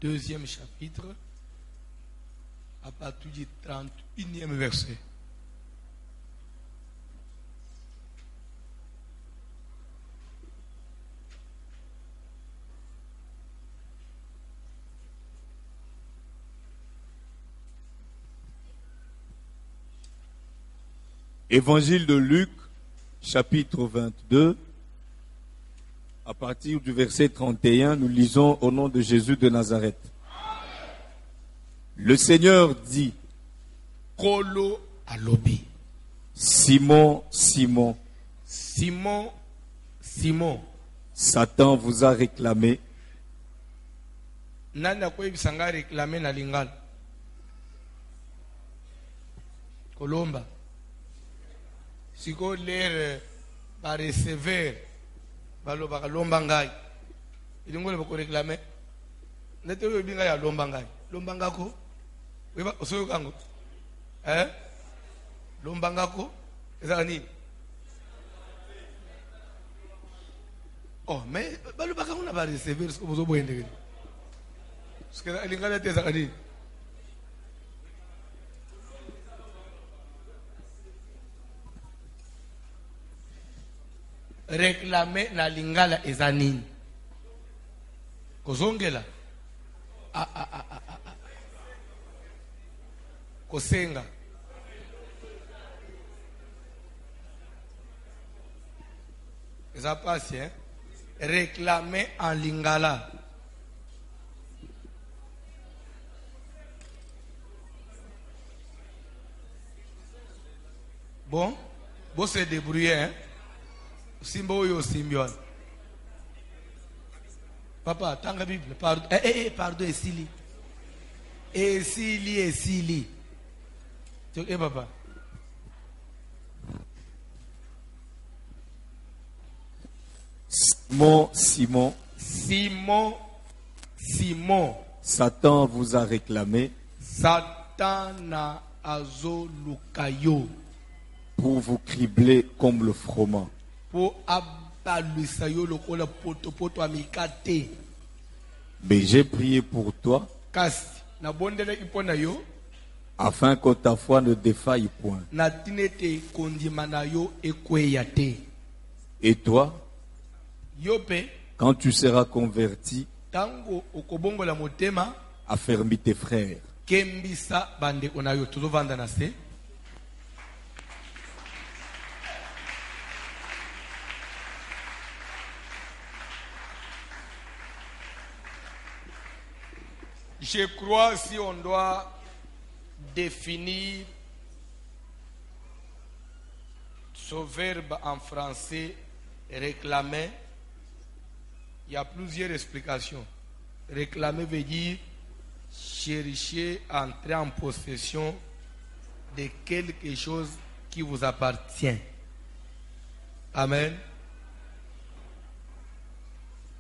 2e chapitre, à partir du 31e verset. Évangile de Luc, chapitre 22, à partir du verset 31, nous lisons au nom de Jésus de Nazareth. Le Seigneur dit, Kolo alobi. Simon, Simon, Simon, Simon. Satan vous a réclamé Nani akoyebisa nga réclamer na lingala? Kolomba. Siko l'air ba recevoir baloba lomba ngai. Ilingole bako réclamer. Nete we binga ya lomba ngai. Lomba ngako? Weba osoyo kango. Lomba ngako? Eza nini? Oh, mais baloba kango na ba recevoir siko bozo boyende. Siko ilingala teza kanini? Réclamer na lingala ezanini kozongela kosenga eza pasi réclamer en lingala bon se débrouiller Simbo yo Simeon. Papa, tanga Bible. Pardon. Pardon, Esili. Esili. Papa. Simon, Simon. Simon. Satan vous a réclamé. Satan azo lukayo. Pour vous cribler comme le froment. Mais j'ai prié pour toi afin que ta foi ne défaille point. Et toi, quand tu seras converti, affermis tes frères. Je crois si on doit définir ce verbe en français, réclamer, il y a plusieurs explications. Réclamer veut dire chercher à entrer en possession de quelque chose qui vous appartient. Amen.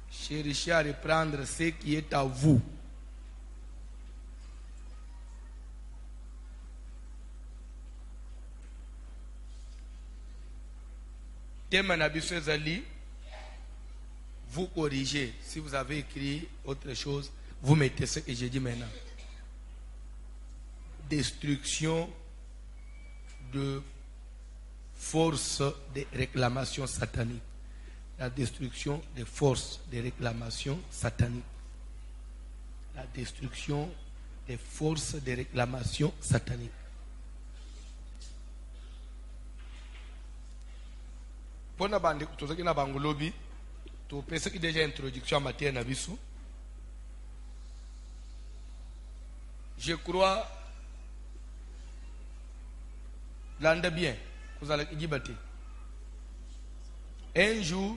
Chercher à reprendre ce qui est à vous. Vous corrigez. Si vous avez écrit autre chose, vous mettez ce que j'ai dit maintenant. Destruction de forces de réclamation satanique. La destruction des forces de réclamation satanique. La destruction des forces de réclamation satanique. Pour na bande tozaki na bangolobi to pesa ki déjà introduction en matière na biso. Je crois landa bien vous allez kibate. Un jour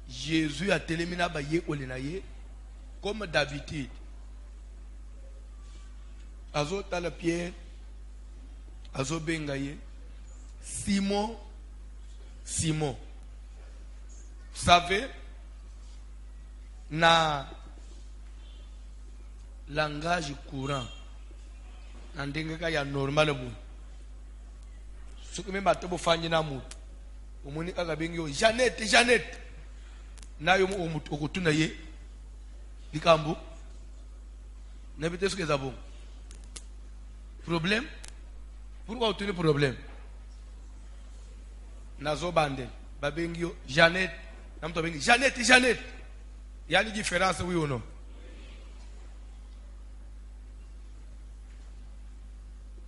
Jésus a télémina ba ye olenaye comme d'habitude. Azo tala Pierre azo bengaye Simon. Vous savez, na langage courant, na ndengeka ya normal bu. Sukume matebo fanyi na mutu. Omoni kaka bengi yo Jeannette. Na yo mu okutuna ye. likambo na bité ce que ça bon problème pourquoi vous tenez problème nazo bande babengio Jeannette na mtu bengi Jeannette il y a une différence oui ou non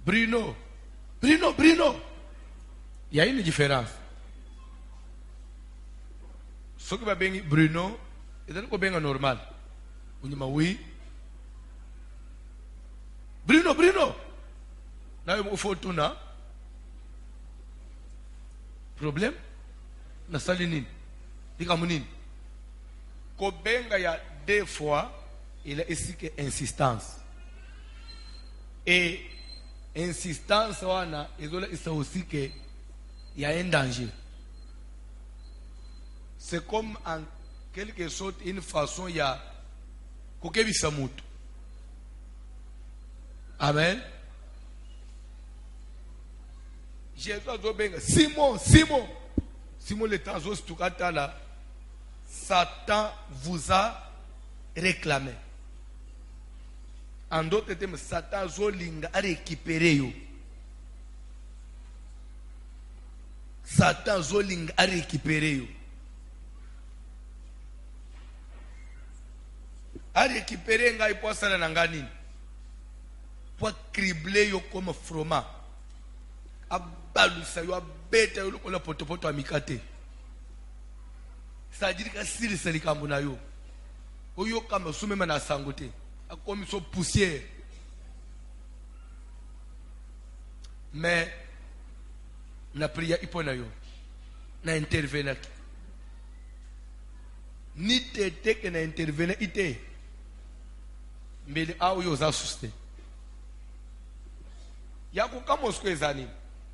Bruno il y a une différence ce que babengi Bruno et ko benga normal unyima oui Bruno na yo photo na problème na salinine dikamunini ko benga ya deux fois il a ici que insistance et insistance wana izola isa aussi que il y a un danger c'est comme en quelque sorte une façon ya kokebisa mutu amen Jésus a dit Simon le temps là Satan vous a réclamé en d'autres termes Satan zolinga a récupéré yo Satan zolinga a récupéré yo a récupéré ngai po sala na ngani po cribler yo comme fromage abalusa yo abeta yo lokola potopoto amikate c'est-à-dire que si c'est likambo na yo oyo kama sumema na sangote akomi so poussière mais na priya ipona yo na intervenir ni tete que na intervenir ite mbele au yo za suste yako kama usko ezani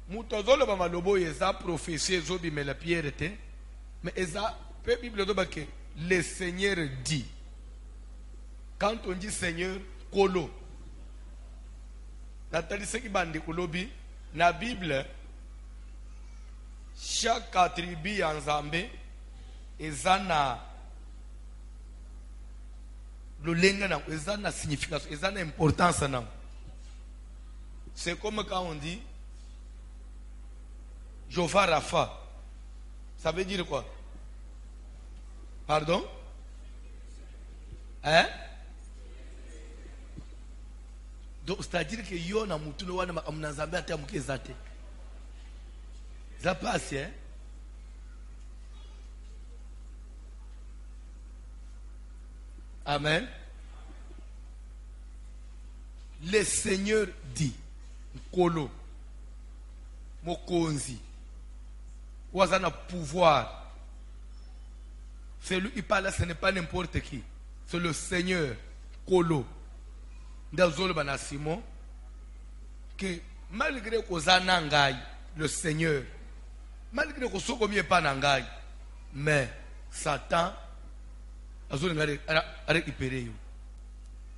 mutozolo ba malobo eza prophétie zobi mela pierre te mais eza peu bible do que le Seigneur dit. Quand on dit Seigneur kolo natali seki bande kolobi na bible chaque attribut ya Nzambe eza na lolenga na eza na signification eza na importance na. C'est comme quand on dit Jéhovah Rapha. Ça veut dire quoi? Pardon? Hein? Donc c'est-à-dire que yo na mutu no wana mnazambe ata mkezate. Ça passe hein? Amen. Le Seigneur dit Kolo Mokonzi Ouazana pouvoir. Celui qui parle là, ce n'est pas n'importe qui. C'est le Seigneur Kolo Ndazolo bana Simon que malgré kozana ngai le Seigneur malgré que so comme pas nangai mais Satan azolo ngare récupérer yo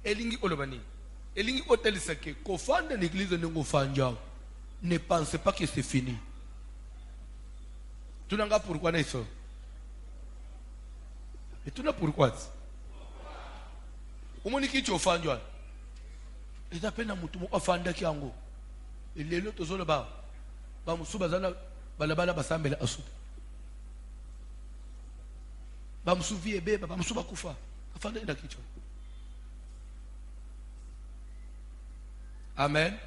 elingi olobani elingi otelisa que kofanda l'église ngo fanja ne pensez pas que c'est fini. Tu n'as pas pourquoi n'est ça? Et tu n'as pourquoi? Umoniki tu ofanja. Et t'appelles na mutu mo ofanda ki ango. Et lelo tozolo ba musuba zana balabala basambela asuba. Ba musuvie beba ba musuba kufa. Afanda ina kicho. Amen.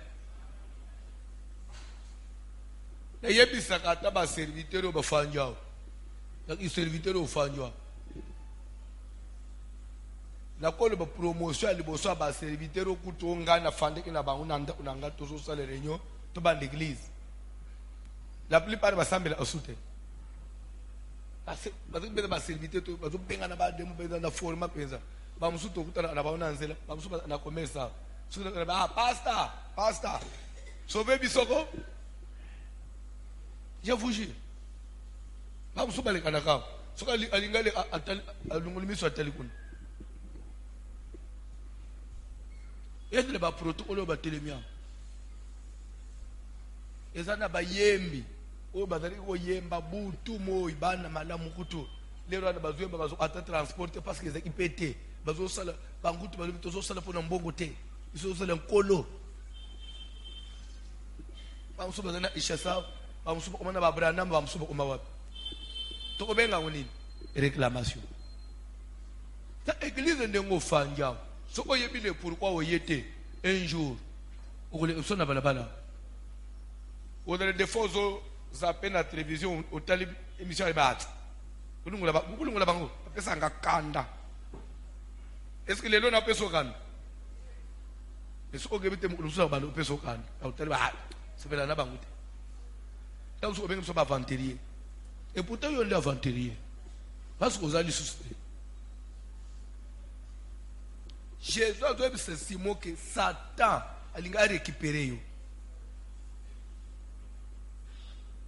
Na yebisa kata ba serviteur o ba fanjao. Na serviteur o fanjao. Na kole ba promotion ali boso ba serviteur o kutonga na fande ki na ba unanga tozo sala réunion to ba l'église. La plupart ba sambela asute. Parce que ba serviteur to ba zo benga na ba demo benga na forma penza. Ba musuto kutana na ba unanzela, ba musuba na commerce. Pasteur, sauvez Bisoko. Je vous jure. Pas vous souvenez quand d'accord. Ce que l'ingale a l'ungulimi soit tel qu'on. Et le bas protocole au bas télémia. Et ça n'a pas yembi. O badari o yemba butu mo ibana malamu kutu. les rois de Bazoué, ils ont transporté parce qu'ils ont pété. Ils ont salé, ils ont salé pour un bon côté. Ils ont salé un colo. Ils ont salé un Ishasa, ils ont salé un Branham, ils ont salé un Mawab. Tout bien à une réclamation. L'église est un fan. Ce qu'on y a pourquoi on y était un jour. On a balabala. On a des fois zappé la télévision, au télé émission est batte. Vous nous l'avez appelé ça un kanda. Est-ce que les gens appellent ça kanda? Est-ce que vous avez appelé ça kanda? Au télé batte. C'est pas la bangoute. Là vous avez un aventurier. Et pourtant il y a un aventurier. Parce que vous allez souffrir. Jésus a dit c'est Simon que Satan a récupéré.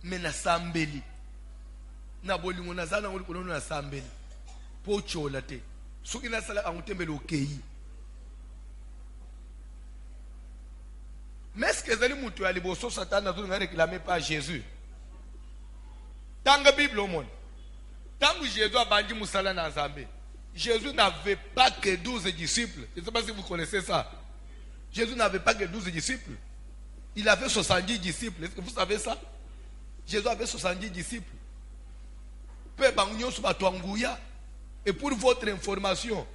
Mais na sambeli na bolingo na zana ngoli kono na sambeli po chola te soki na sala angutembele okeyi. Mais est-ce que zali mutu ali boso Satan na zo nga réclamer pas Jésus? Tanga Bible au monde. Tant que Jésus a bandi musala na Nzambe, Jésus n'avait pas que 12 disciples. Je ne sais pas si vous connaissez ça. Jésus n'avait pas que 12 disciples. Il avait 70 disciples. Est-ce que vous savez ça? Jésus avait 70 disciples. Et pour votre information,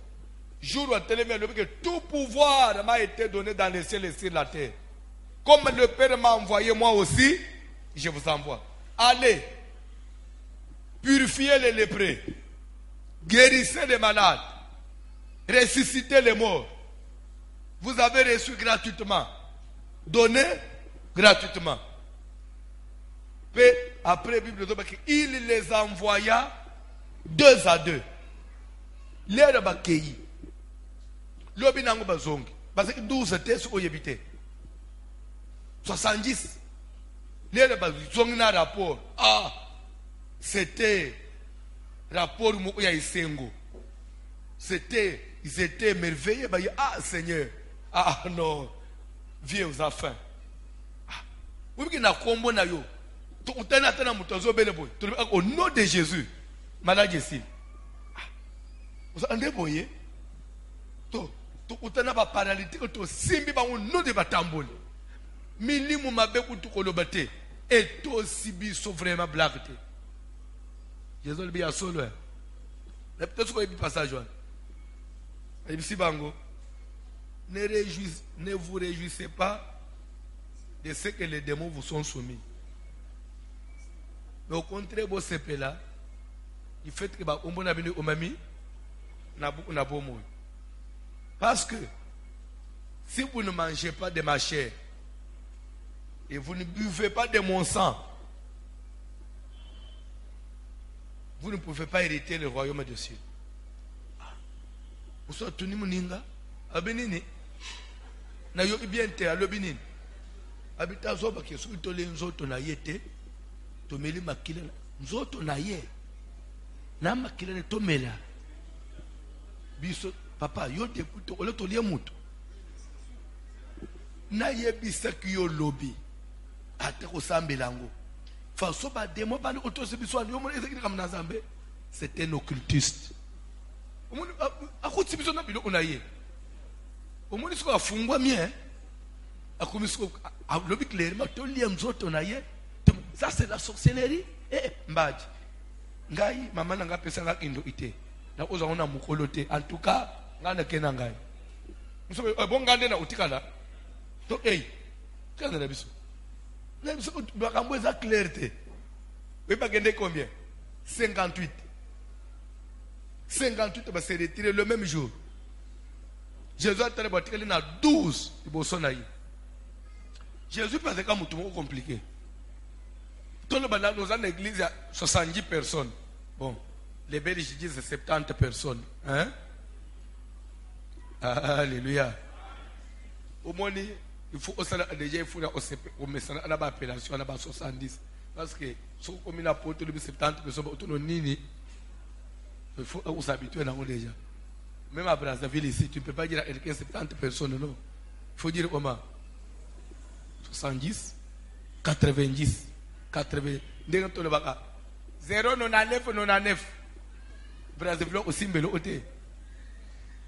jour où que tout pouvoir m'a été donné dans les cieux et sur la terre. Comme le Père m'a envoyé moi aussi, je vous envoie. Allez, purifiez les lépreux, guérissez les malades, ressuscitez les morts. Vous avez reçu gratuitement. Donnez gratuitement. Puis après, Bible dit qu'il les envoya 2 à 2. Les Rabakéi. L'obi nango bazongi. Parce que 12 étaient sur Oyebité. 70. Les Rabazongi na rapport. Ah, c'était rapport Mouya Isengo. C'était, ils étaient merveilleux. Ah, Seigneur. Ah non, viens aux affaires. Vous voyez qu'il y a un combo na yo. Au nom de Jésus, malade ici. Vous avez entendu? Tu as pas paralytique, tu as simbi au nom de Batambol. Milimu mabeku tu kolobate. Et toi si biso vraiment blague. Jésus bien solo. Peut-être qu'il y a un passage. Ici bango. Ne vous réjouissez pas de ce que les démons vous sont soumis. Mais au contraire, vous savez là, il fait que on a venu au mami, n'a pas mot. Parce que si vous ne mangez pas de ma chair et vous ne buvez pas de mon sang, vous ne pouvez pas hériter le royaume de Dieu. Vous savez tout le monde abenini na yo bien te alobinini abita zoba ke so to le nzoto na yete to meli makila nzoto na ye na makila ne to mela biso papa yo te kuto ole to lie mutu na ye bisaki yo lobi ate ko sambelango fa so ba demo ba ni oto se biso yo mo ezekini kam na Nzambe c'est un occultiste omo akuti biso na bilo onaye omo ni so afungwa mie akomisko lobi clairement to lie nzoto na ye. Ça c'est la sorcellerie. Mbadji. Ngai maman nanga pesa nga indo ite. Na oza ona mukolote. En tout cas, ngana kena ngai. Muso bon ngande na utikala. To kana na biso. Na biso bakambo za clarté. Oui pas gende combien? 58. 58 va se retirer le même jour. Jésus a tellement qu'il na 12 ibosona yi. Jésus parce que mutu mo compliqué. Tout le monde nous a l'église à 70 personnes. Bon, les Belges disent 70 personnes. Hein? Alléluia. Au moins, il faut déjà il faut une appellation à 70. Parce que si on a pour 70 personnes, il faut s'habituer déjà. Même à Brazzaville ici, tu ne peux pas dire à quelqu'un 70 personnes, non. Il faut dire comment? 70, 90. 80 099 Brazzaville aussi mbele ote.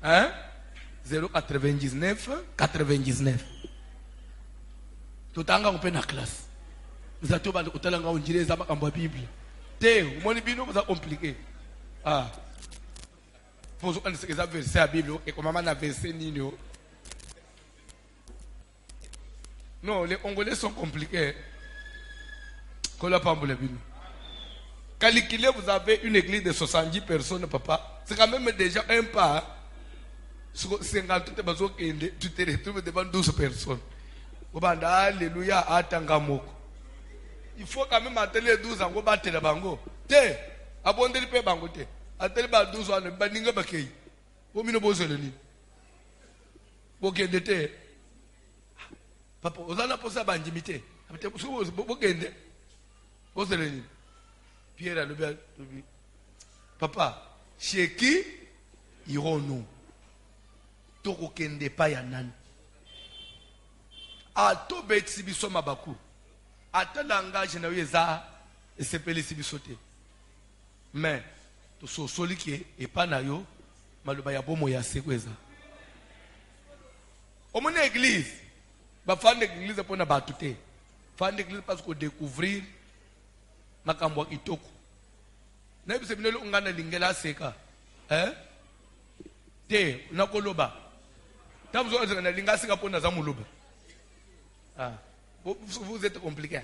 Hein? 099 99. Totanga on na classe. Vous êtes au utalanga on dirait ça en Bible. Te, mon bino vous a compliqué. Ah. Faut que vous ayez verset la Bible et comment on a versé nino. Non, les Congolais sont compliqués. Calculez, vous avez une église de 70 personnes, papa. C'est quand même déjà un pas. Sur 50, tu te retrouves devant 12 personnes. Alléluia, atangamoko. Il faut quand même attendre les 12 ans pour battre la bango. Te, abondez le bango te. Attendez les 12 ans, baninga bakei. Vous m'y n'obosez le lit. Vous te. Papa, vous allez poser à bandimité. Vous gagner. Vous allez dire. Pierre a le bien. Papa, chez qui irons-nous? Toko kende pa ya nani. Ato bet sibiso mabaku. Ata langage na yeza esepeli sibiso te. Mais to so soliki e pa na yo maloba ya bomo ya sekweza. Omone église. Ba fan d'église pour na batute. Fan d'église parce qu'on découvrir makambo kitoko. Na bise binelo ngana lingela seka. Hein? Te nakoloba. Tabuzo ngana linga seka pour na zamuluba. Ah. Vous êtes compliqué.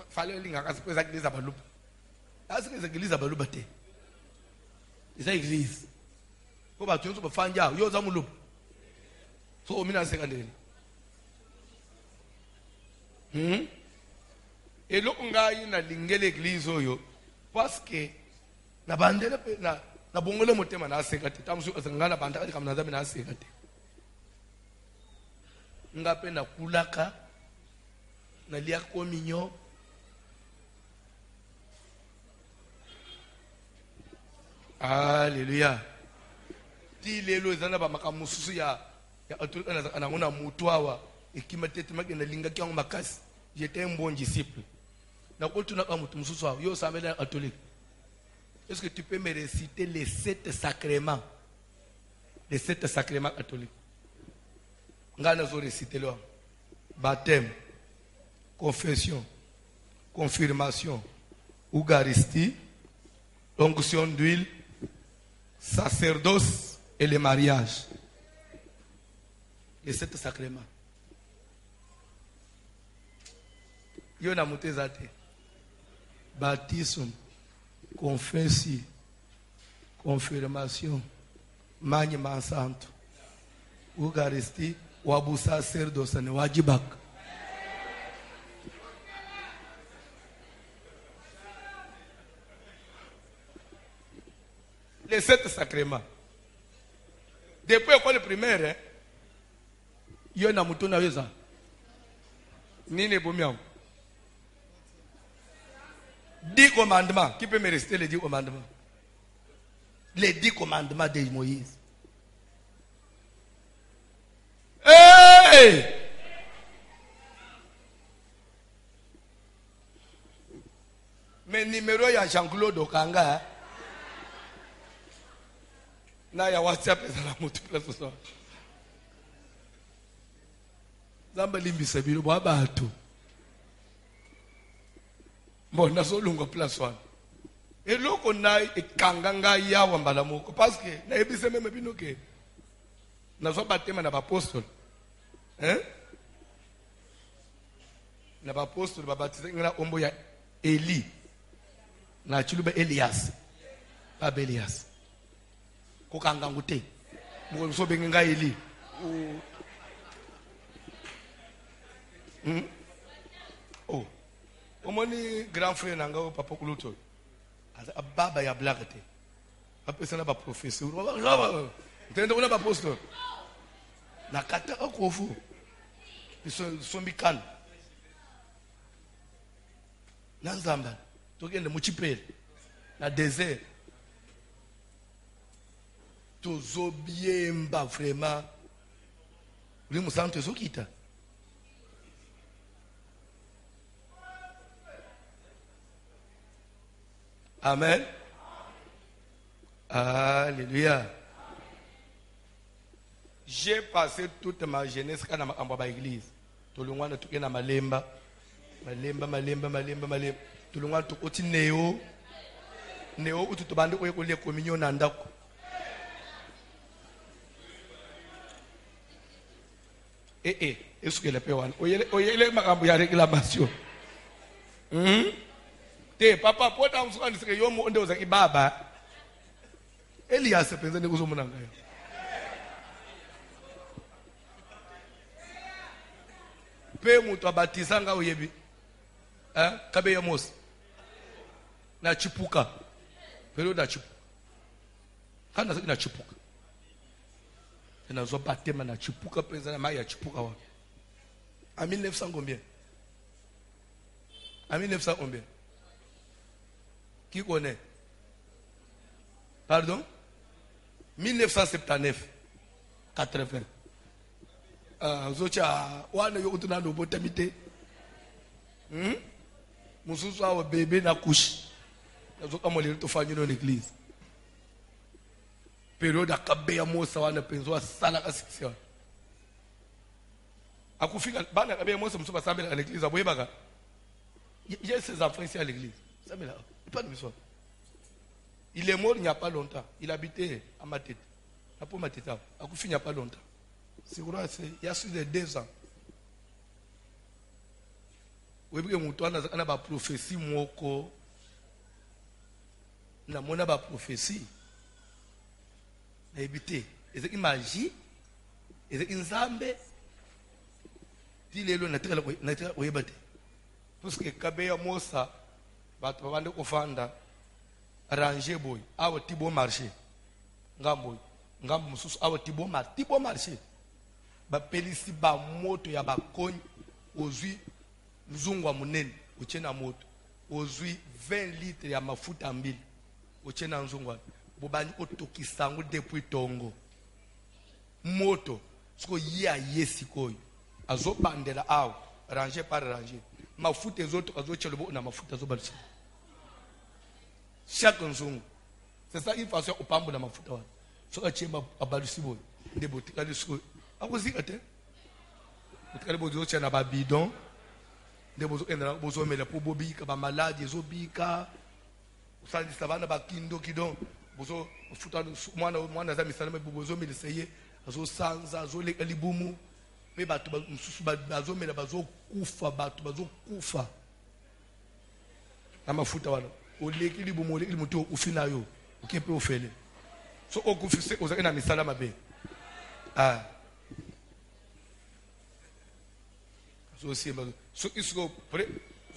Fallait linga kasi pour église abaluba. Asi que église abaluba te. C'est église. Ko ba tunso ba fanja yo zamuluba. So omina seka ndeni. Et là, on a une l'église parce que na bandela na bongole motema na sekate tamsu ngana bandaka kamna zabe na sekate ngape na kulaka na lia communion alléluia ti lelo ezana ba makamususu ya atul ana ngona mutwawa ekimatete magena linga kyango makasi. J'étais un bon disciple. Est-ce que tu peux me réciter les 7 sacrements? Les 7 sacrements catholiques. Ngana réciter le baptême, confession, confirmation, eucharistie, onction d'huile, sacerdoce et le mariage. Les 7 sacrements. Yo na mutezate baptisme, confession, confirmation, magnement santo, eucharistie, wabu sacerdoce ne wajibak. Les 7 sacrements. Depuis l'école primaire, yo na mutuna weza. Nini bomiam? 10 commandements. Qui peut me réciter les 10 commandements? Les 10 commandements de Moïse. Hey! Mais numéro ya Jean-Claude Okanga. Na ya WhatsApp est la moto place ça. Zamba limbisa bino bwa bato. Bon, na so lunga place one. Et loko na ekanganga ya wambala moko parce que na ebise même bino ke. Na so batema na apostole. Hein? Na apostole ba baptiser ngala ombo ya Eli. Na chiluba Elias. Ba Elias. Ko kanga ngute. Mo so benga Eli. Oh. Omoni grand frère nanga papa kuluto. Baba ya blagate. Apesana ba professeur. Tende ona ba apostole. Na kata akofu. Ils bikana. Nanzamba. Togende mu chipele. Na désert. Tozobiemba vraiment. Uli musantu ezokita. Amen. Alléluia. J'ai passé toute ma jeunesse quand on va à l'église. Tout le monde est dans malemba. Tout le monde est néo. Néo, tout le monde est communion dans le est-ce que le péwan? Oyele makambo ya réclamation. Te papa pota msukani sike yomo onde uzaki baba. Elias penza ne kuzomuna ngayo. Pe mutu abatisa nga uyebi. Kabe ya Mose. Na chipuka. Pero da chipuka. Kana siki na chipuka. Na zo batema na chipuka penza na maya chipuka wa. En 1900 combien? En 1900 combien? Qui connaît? Pardon? 1979. 80. Zocha wana yo utuna ndo botamite. Mususu awa bébé na couche. Nazoka molero to fanyo dans l'église. Période akabe ya Mose wana penzo asala ka sikisiwa. Akufika bana akabe ya Mose musuba sambela à l'église aboyebaka. Il y a ses enfants ici à l'église. Sambela. Pas de besoin. Il est mort il n'y a pas longtemps. Il habitait à Matete. À pour Matete. Akufika il n'y a pas longtemps. C'est vrai, il y a sur les 2 ans. Oui, parce que mon toit n'a pas prophétie moko. Na mona ba prophétie. Na habité. Est-ce qu'il magie? Est-ce qu'il nzambe? Dilelo na tela oyebate. Parce que kabeya Mosa bato bande kofanda ranger boy awo tibo marché. Ngambo mususu awo tibo marché. Ba pelisi ba moto ya bakoni ozui mzungu wa munene uchena moto ozui 20 litres ya mafuta mbili uchena mzungu wa bobani otokisango depuis tongo moto siko ya yesi koyo azobandela awo ranger par ranger mafuta ezoto azochelo na mafuta azobalisa chaque nzungu c'est ça une façon opambo na mafuta wa so achemba abalisi boy ndebo tikali siko akuzika te utikali bozo chana ba bidon ndebo zo endela bozo mela po bobika ba maladi ezobika usali sabana ba kindo kidon bozo futa mwana za misalama bozo meliseye azo sanza azo leka libumu pe batu mususu bazo mela bazo kufa na mafuta wala oleki libumu oleki limuto ufinayo ukepe ufele so okufise ozake na misalama be so isko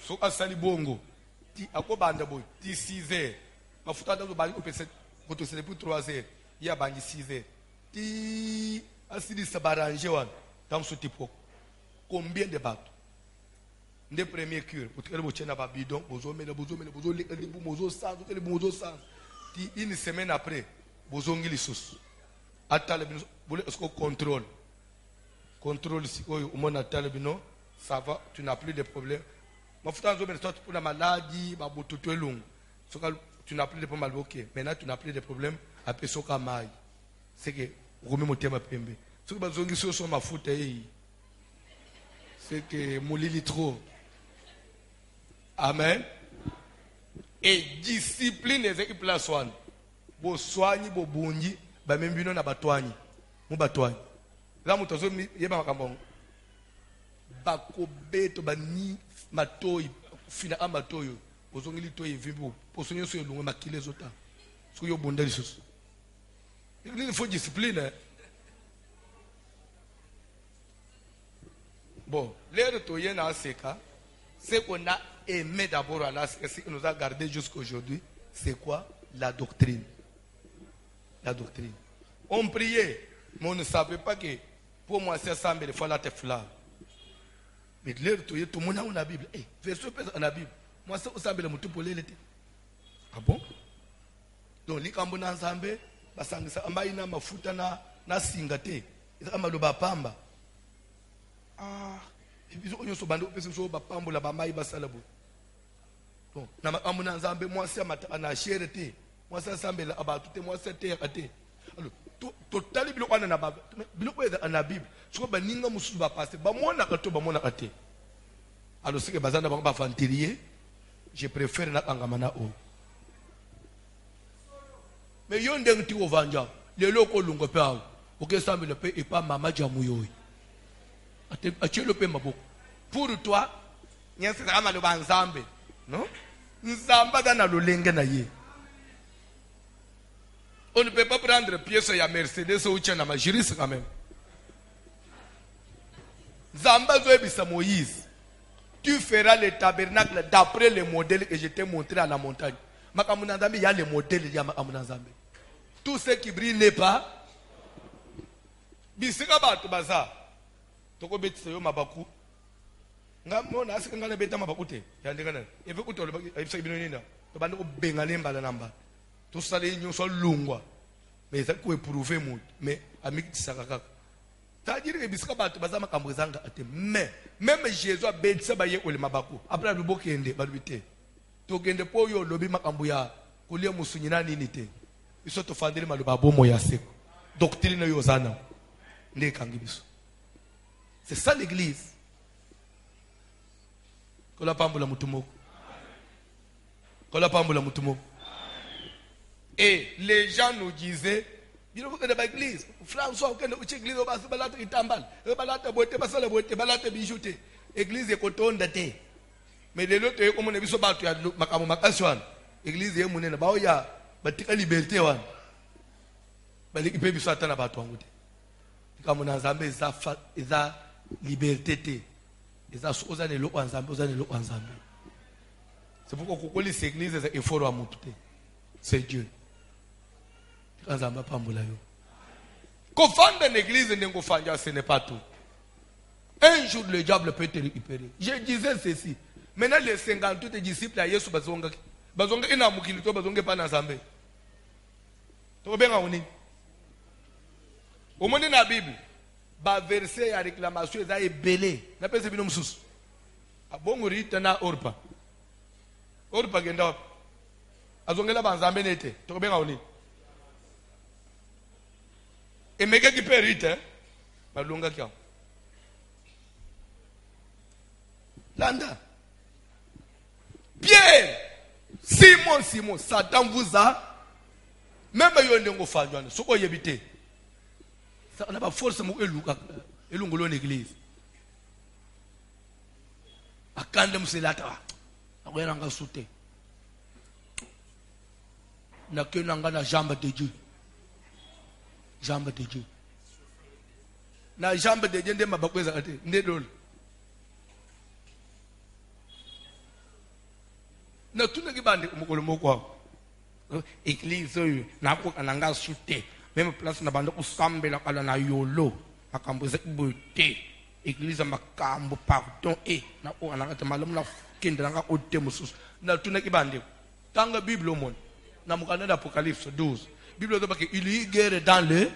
so asali bongo ti akobanda boy ti 6h mafuta dazo bali opese koto sele pour 3h ya bangi 6h ti asili sabaranje wan dans ce type combien de bateaux de premier cure pour que le bochena ba bidon bozo mele bozo le bozo sans ti une semaine après bozo ngili sus atale bino bole est-ce contrôle si oyo umona atale bino ça va, tu n'as plus de problème. Ma fouta nzo toi pour la maladie, ma bototo long. Tu n'as plus de problème ok. Maintenant tu n'as plus de problème après soka mai. C'est que romi motema pembe. Ce que bazongi so ma fouta c'est que molili trop. Amen. Et discipline ezeki place one. Bo soigni bo bungi ba membino na batwanyi. Mu batwanyi. Là mutozo yeba makambo. Bakobeto bani matoi fina amatoyo ozongili toyi vimbo posonyo so elungu makile zota so yo bonda lisusu il faut discipline bon l'air to yena aseka ce qu'on a aimé d'abord à ce qui nous a gardé jusqu'aujourd'hui c'est quoi la doctrine on priait mais on ne savait pas que pour moi c'est ça mais il faut la tefla. Mais l'air tout le monde a la Bible. Verset dans la Bible. Moi ça osambela mutu polele te. Ah bon? Donc li kambo na nzambe basangisa ambaina mafuta na singate. Isa amaloba pamba. Ibizo onyoso bando pese so bapambo la bamai basala bo. Donc na amuna nzambe moi ça mata na cherete. moi ça semble abattu moi c'était até alors total bilo wana na ba bilo ko na Bible so ba ninga musu ba passer ba mona ka to ba mona até alors c'est que bazana ba fantilier je préfère na kangamana o mais yo ndeng ti ovanja le loko lungo pe awo OK semble le pe et pas mama jamu yo até le pe maboko pour toi nyese ka malo ba nzambe non nzamba dana lo lenge na ye. On ne peut pas prendre pièce à Mercedes ou tient à ma juriste quand même. Zamba Zoebisa Moïse, tu feras le tabernacle d'après les modèles que je t'ai montré à la montagne. Makamunazambe, il y a les modèles, il y a Makamunazambe. Tout ce qui brille n'est pas. Bisika Batu Baza. Toko Betsayo Mabaku. Ngamona asikangana beta mabakute. Yandingana. Ewe kutolo ebisa binonina. Tobanda ko bengale mbala namba. Tout ça les unions sont longues. Mais ça peut prouver mon mais ami sakaka. C'est-à-dire que bisika batu bazama kambozanga ate mais même Jésus a betsa baye ole mabako. Après le bokende balubite. To gende po yo lobi makambo ya kulia musunyina nini te. Iso to fandele maluba bomo ya seko. Doctrine yo zana. Ndé kangibiso. C'est ça l'église. Kola pambula mutumoko. Kola pambula mutumoko. Et les gens nous disaient, il faut que l'église, François, que l'église va se balader et tambal, balader boîte, passer la boîte, balader bijouter. L'église est coton de thé. Mais les autres, comme on a vu ce bateau, ma makaswan. L'église est monnaie, bah ya, bah tika liberté wan. Bah l'équipe est bisouata na bateau en comme on a zambé, ils liberté té. Ils ont osé le loin zambé, osé le loin zambé. C'est pourquoi qu'on lit cette église, il faut le monter. C'est Dieu. Qu'on fende une église, ce n'est pas tout. Un jour, le diable peut te récupérer. Je disais ceci. Maintenant, les 58 disciples à Yesu bazonga ina mukilito bazonga pa na Nzambe. To benga oni. Au monde na Bible, ba verset ya réclamation za ebelé. Na pese bino mususu. Abongo rita na Orpa. Orpa genda. Azongela ba Nzambe nete. To benga oni. Et mes gars qui péritent, hein, balunga kia. Landa. Pierre, Simon, Satan vous a, même yon dengo fanywana, soko yebite. Ça on a pas force mo elungolo l'église. Akande mselata. Akwera nga soute. Na kenanga na jambe de Dieu. Jambe de Dieu. Na jambe de Dieu ndema bakweza ate ndedol. Na tuna kibande umukolo moko. Église na ko kananga sute. Même place na bande kusambela kala na yolo. Makambo zekbuté. Église makambo pardon na o ananga tamalam na kende nga ote mususu. Na tuna kibande. Tanga Bible au monde. Na mukana d'Apocalypse 12. Bible dit qu'il y a une guerre dans le.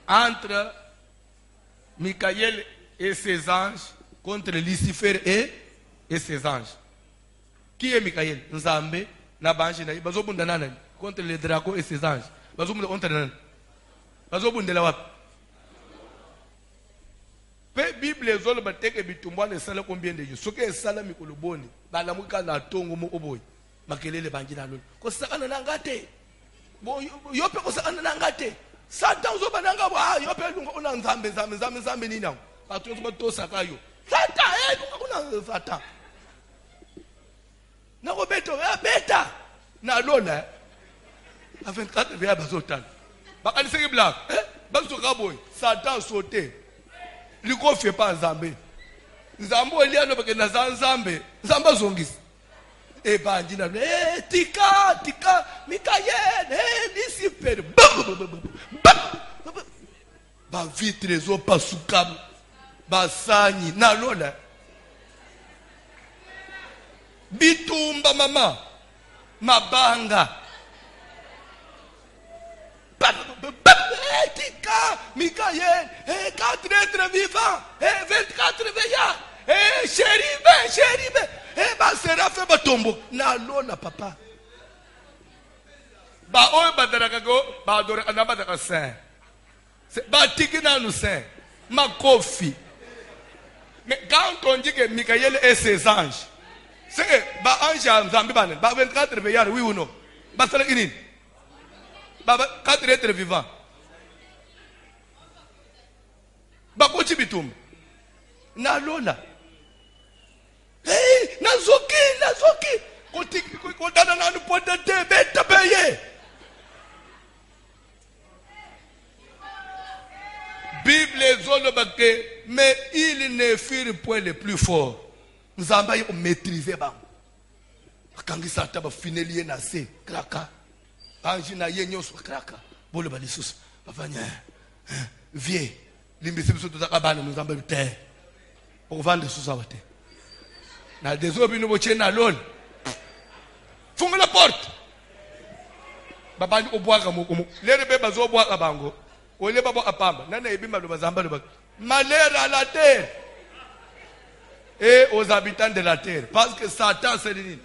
Entre Michael et ses anges contre Lucifer et ses anges. Qui est Michael? Nzambe, Nabanji, contre les dragons et ses anges. Pe Bible ezolo bateke bitumba ne sala combien de jours soke sala mikoloboni bala muka na tongo mo oboy makelele banjina lolo ko sakana nangate bo yo pe ko sakana nangate satan zo bananga bo yo pe lunga una nzambe nini nawo batho zo to sakayo satan kuna satan na ko beto beta na lola a 24 via bazotan bakanise ki black bazo ka boy satan sauter. Il ne fait pas Nzambe. Nzambe eliano parce que Nzambe zongis. Et bandina tika Michael Lucifer. Ba vitre zo pasuka ba sanyi na lola. Bitumba mama mabanga. Tika Michael 4 êtres vivants 24 veillards chéri, ba serafe ba tombo. Na lola papa. Ba oyo badaraka go, ba adore anabadaka saint. Ba tikina nous saint. Ma kofi. Mais quand on dit que Michael et ses anges, c'est que ba ange a nzambi banen, ba 24 veillards, oui ou non? Ba sala kinin. Ba 4 êtres vivants. Ba kochi bitum. Na lola. Hey, nazoki. Kotana na nupote te beta peye. Bible zolobake, mais ils ne furent point les plus forts. Nous avons maîtrisé. Quand ils sont finaliers na se kraka. Anji na yenyo so kraka. Bolo balisus. Bafanya. Vieux. Limbisi biso tozakabana nous avons terre. Pour vendre sous ça. Na désolé nous boche na lol. Funga la porte. Babani obwaka mokomo. Lere beba zo obwaka bango. Ole babo apamba. Nana ebima lo bazamba lo bak. Malheur à la terre et aux habitants de la terre. Parce que Satan c'est dit.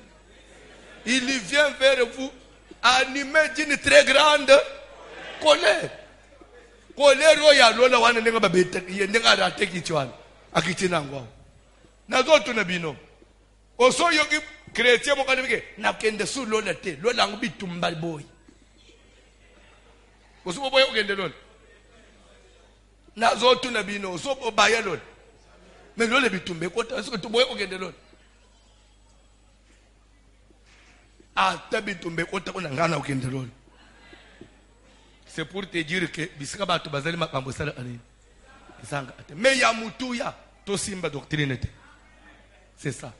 Il vient vers vous animé d'une très grande colère. Colère oya lola wana nenga babeta yenga rate kichwana. Akitina ngwa. Nazo tunabino. Oso yogi chrétien mo kanibike na kende su lola te. Lola ngubi tumbal boy. Oso boy ogende lola. Nazo tunabino so baya lola. Mais lola bitumbe kota so to boy ogende lola. Tabitumbe kota kuna ngana ogende lola. C'est pour te dire que bisika batu bazali makambo sala ani. Isanga ate. Mais ya mutuya to simba doctrine te. C'est ça.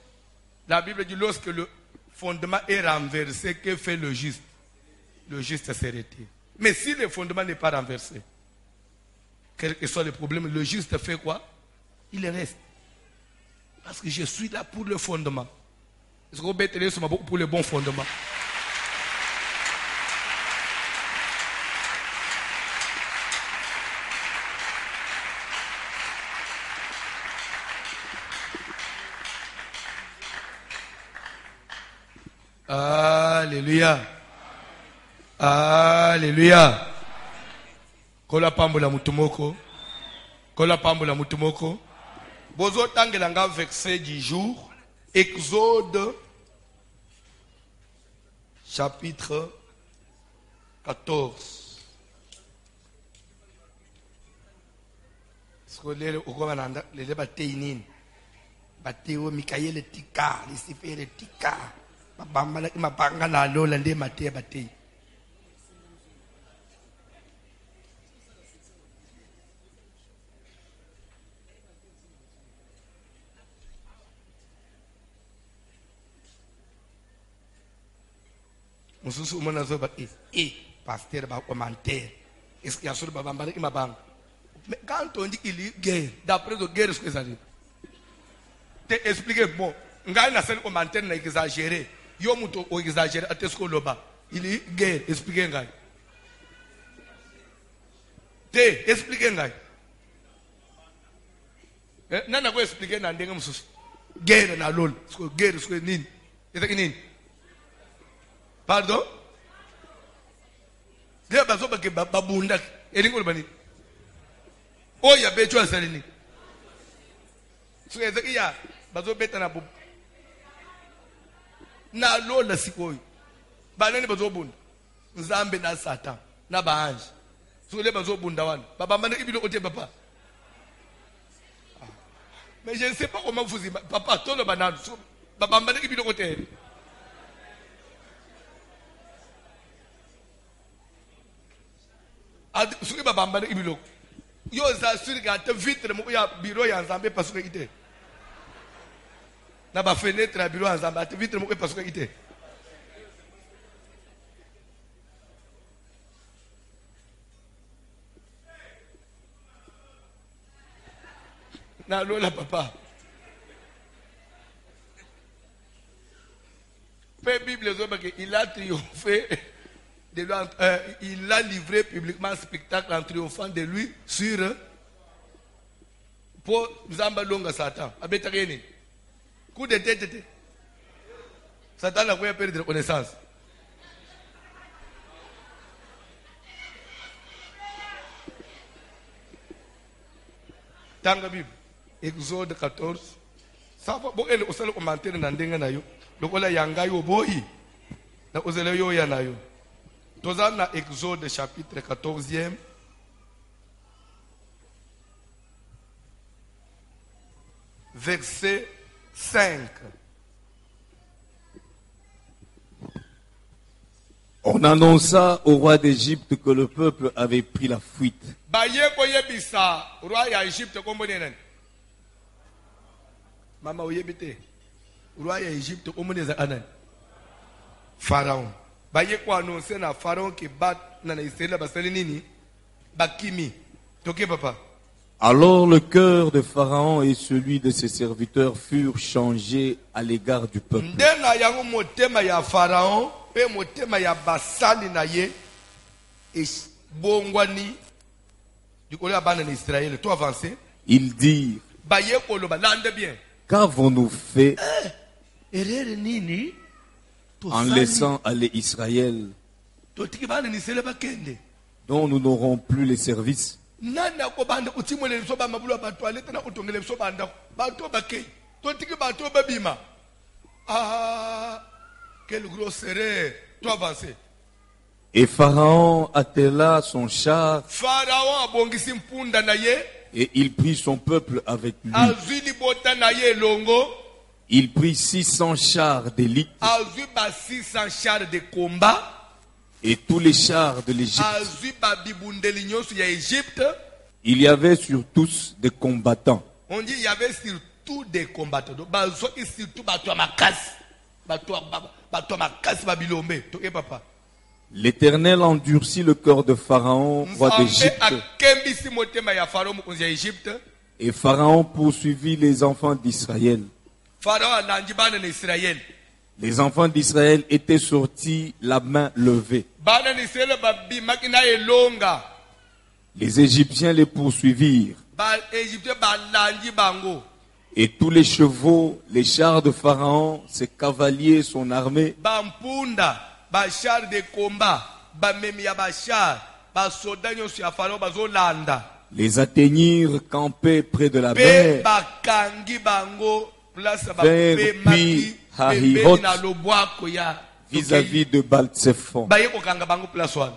La Bible dit lorsque le fondement est renversé, que fait le juste? Le juste s'est retiré. Mais si le fondement n'est pas renversé, quel que soit le problème, le juste fait quoi? Il reste. Parce que je suis là pour le fondement. Est-ce que vous mettez sur ma bouche pour le bon fondement? Alléluia. Alléluia. Kola pambola mutumoko. Kola pambola mutumoko. Bozo tangelanga verset du jour. Exode chapitre 14. Scolaire au commandant les batéinines. Batéo Mikaël Tika, les sifere Tika. Mabamba mabanga na lola nde maté baté. Mususu mona zo ba pasteur ba commentaire. Est-ce qu'il y a sur babamba ki mabanga? Mais quand on dit qu'il y a guerre, d'après le guerre ce que ça dit. Te expliquer bon, ngai na sen commentaire na exagérer. Yo muto o exagérer atesko loba. Il y a guerre, expliquer ngai. Te expliquer ngai. Nana ko expliquer na ndenga mususu. Guerre na lol, sko guerre sko nini? Ezaki nini? Pardon? Dia bazo ba ke babunda elingo bani. Oya becho asalini. So ezaki ya bazo beta na bu. Na lola sikoyi. Banani bazo bunda. Nzambe na Satan na baanji. So le bazo bunda wana. Baba mane ibilo ote papa. Mais je ne sais pas comment vous imaginez. Papa tolo banane. So baba mane ibilo ote. Suki babamba ibilo yo za suri ga te vitre mo ya bureau ya Nzambe parce que ite na ba fenêtre ya bureau ya Nzambe te vitre mo parce que ite na lola papa pe Bible zo ba que il a triomphé de lui, il a livré publiquement un spectacle en triomphant de lui sur po nzamba longa Satan abeta keni coup de tête Satan a quoi perdre connaissance. Tanga Bible Exode 14 safa bo ele osala commentaire na ndenga nayo lokola yanga yo boyi na ozele yo ya nayo toza na Exode chapitre 14e verset 5. On annonça au roi d'Égypte que le peuple avait pris la fuite. Baye koyebisa roi ya Égypte kombone nani mama oyebite roi ya Égypte kombone za anani Pharaon. Baye ko annoncer na Pharaon ki bat na Israël basali nini bakimi toke papa. Alors le cœur de Pharaon et celui de ses serviteurs furent changés à l'égard du peuple. Ndena yango motema ya Pharaon pe motema ya basali na ye et bongwani du côté de Ban en Israël. Toi avancé. Ils dirent, Baye koloba lande bien. qu'avons-nous fait Erere nini en laissant aller Israël, totiki bana ni sele bakende. dont nous n'aurons plus les services? Nana ko banda utimole so ba mabulu ba toilette na utongele so banda ba to bakei totiki ba to babima. Ah, quelle grosse erreur. Toi avancé. Et Pharaon attela son char Pharaon abongisi mpunda na ye et il prit son peuple avec lui. azwi bota na ye longo Il prit 600 chars d'élite azwi ba 600 chars de combat et tous les chars de l'Égypte. azwi ba bibundeli nyonso ya Égypte. Il y avait sur tous des combattants. On dit il y avait surtout des combattants. Donc bazoki surtout bato makasi bato makasi babilombe to e papa. L'Éternel endurcit le cœur de Pharaon, roi d'Égypte, akembisi motema ya Pharaon mokonzi ya Égypte. et Pharaon poursuivit les enfants d'Israël. Pharaon alandi bana na Israël. Les enfants d'Israël étaient sortis la main levée. Bana na Israël babimaki na elonga. Les Égyptiens les poursuivirent. Ba Égypte balandi bango. Et tous les chevaux, les chars de Pharaon, ses cavaliers, son armée, Bampunda, ba char de combat, ba memi ya ba char, ba soda nyonso ya Pharaon bazolanda. les atteignirent campés près de la Pe mer, bakangi bango place ba Vers pe puis maki Harihot, pembeni na lobwako ya vis-à-vis de Baal-Tsephon. baye kokanga bango place wana.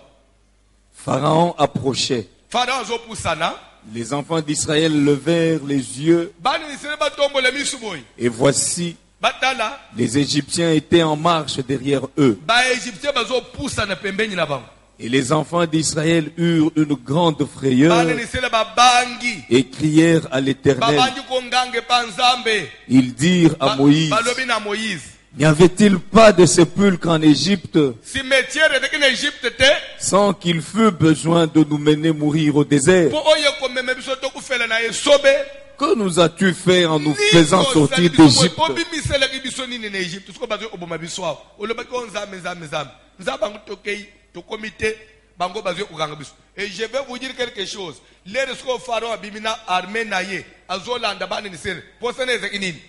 Pharaon approchait. Pharaon azopusana Les enfants d'Israël levèrent les yeux, bana Israël batombola misu boye et voici, batala les Égyptiens étaient en marche derrière eux. ba Égyptien bazopusana pembeni na bango. Et les enfants d'Israël eurent une grande frayeur Bana Israël babangi et crièrent à l'Éternel. babangi kongange pa Nzambe. Ils dirent à Moïse, Balobi na Moïse n'y avait-il pas de sépulcre en Égypte cimetière ezalaki na Égypte te sans qu'il fût besoin de nous mener mourir au désert? po oyo komema biso tokufela na esobe. Que nous as-tu fait en nous faisant sortir d'Égypte? obimiselaki biso nini na Égypte siko bazwi oboma biso awa olobaki o Nzambe Nzambe bango tokei tokomi te bango bazwi kokanga biso. Et je vais vous dire quelque chose. Lere siko Pharaon abimi na armée na ye azolanda bana ni Israël posana ezalaki nini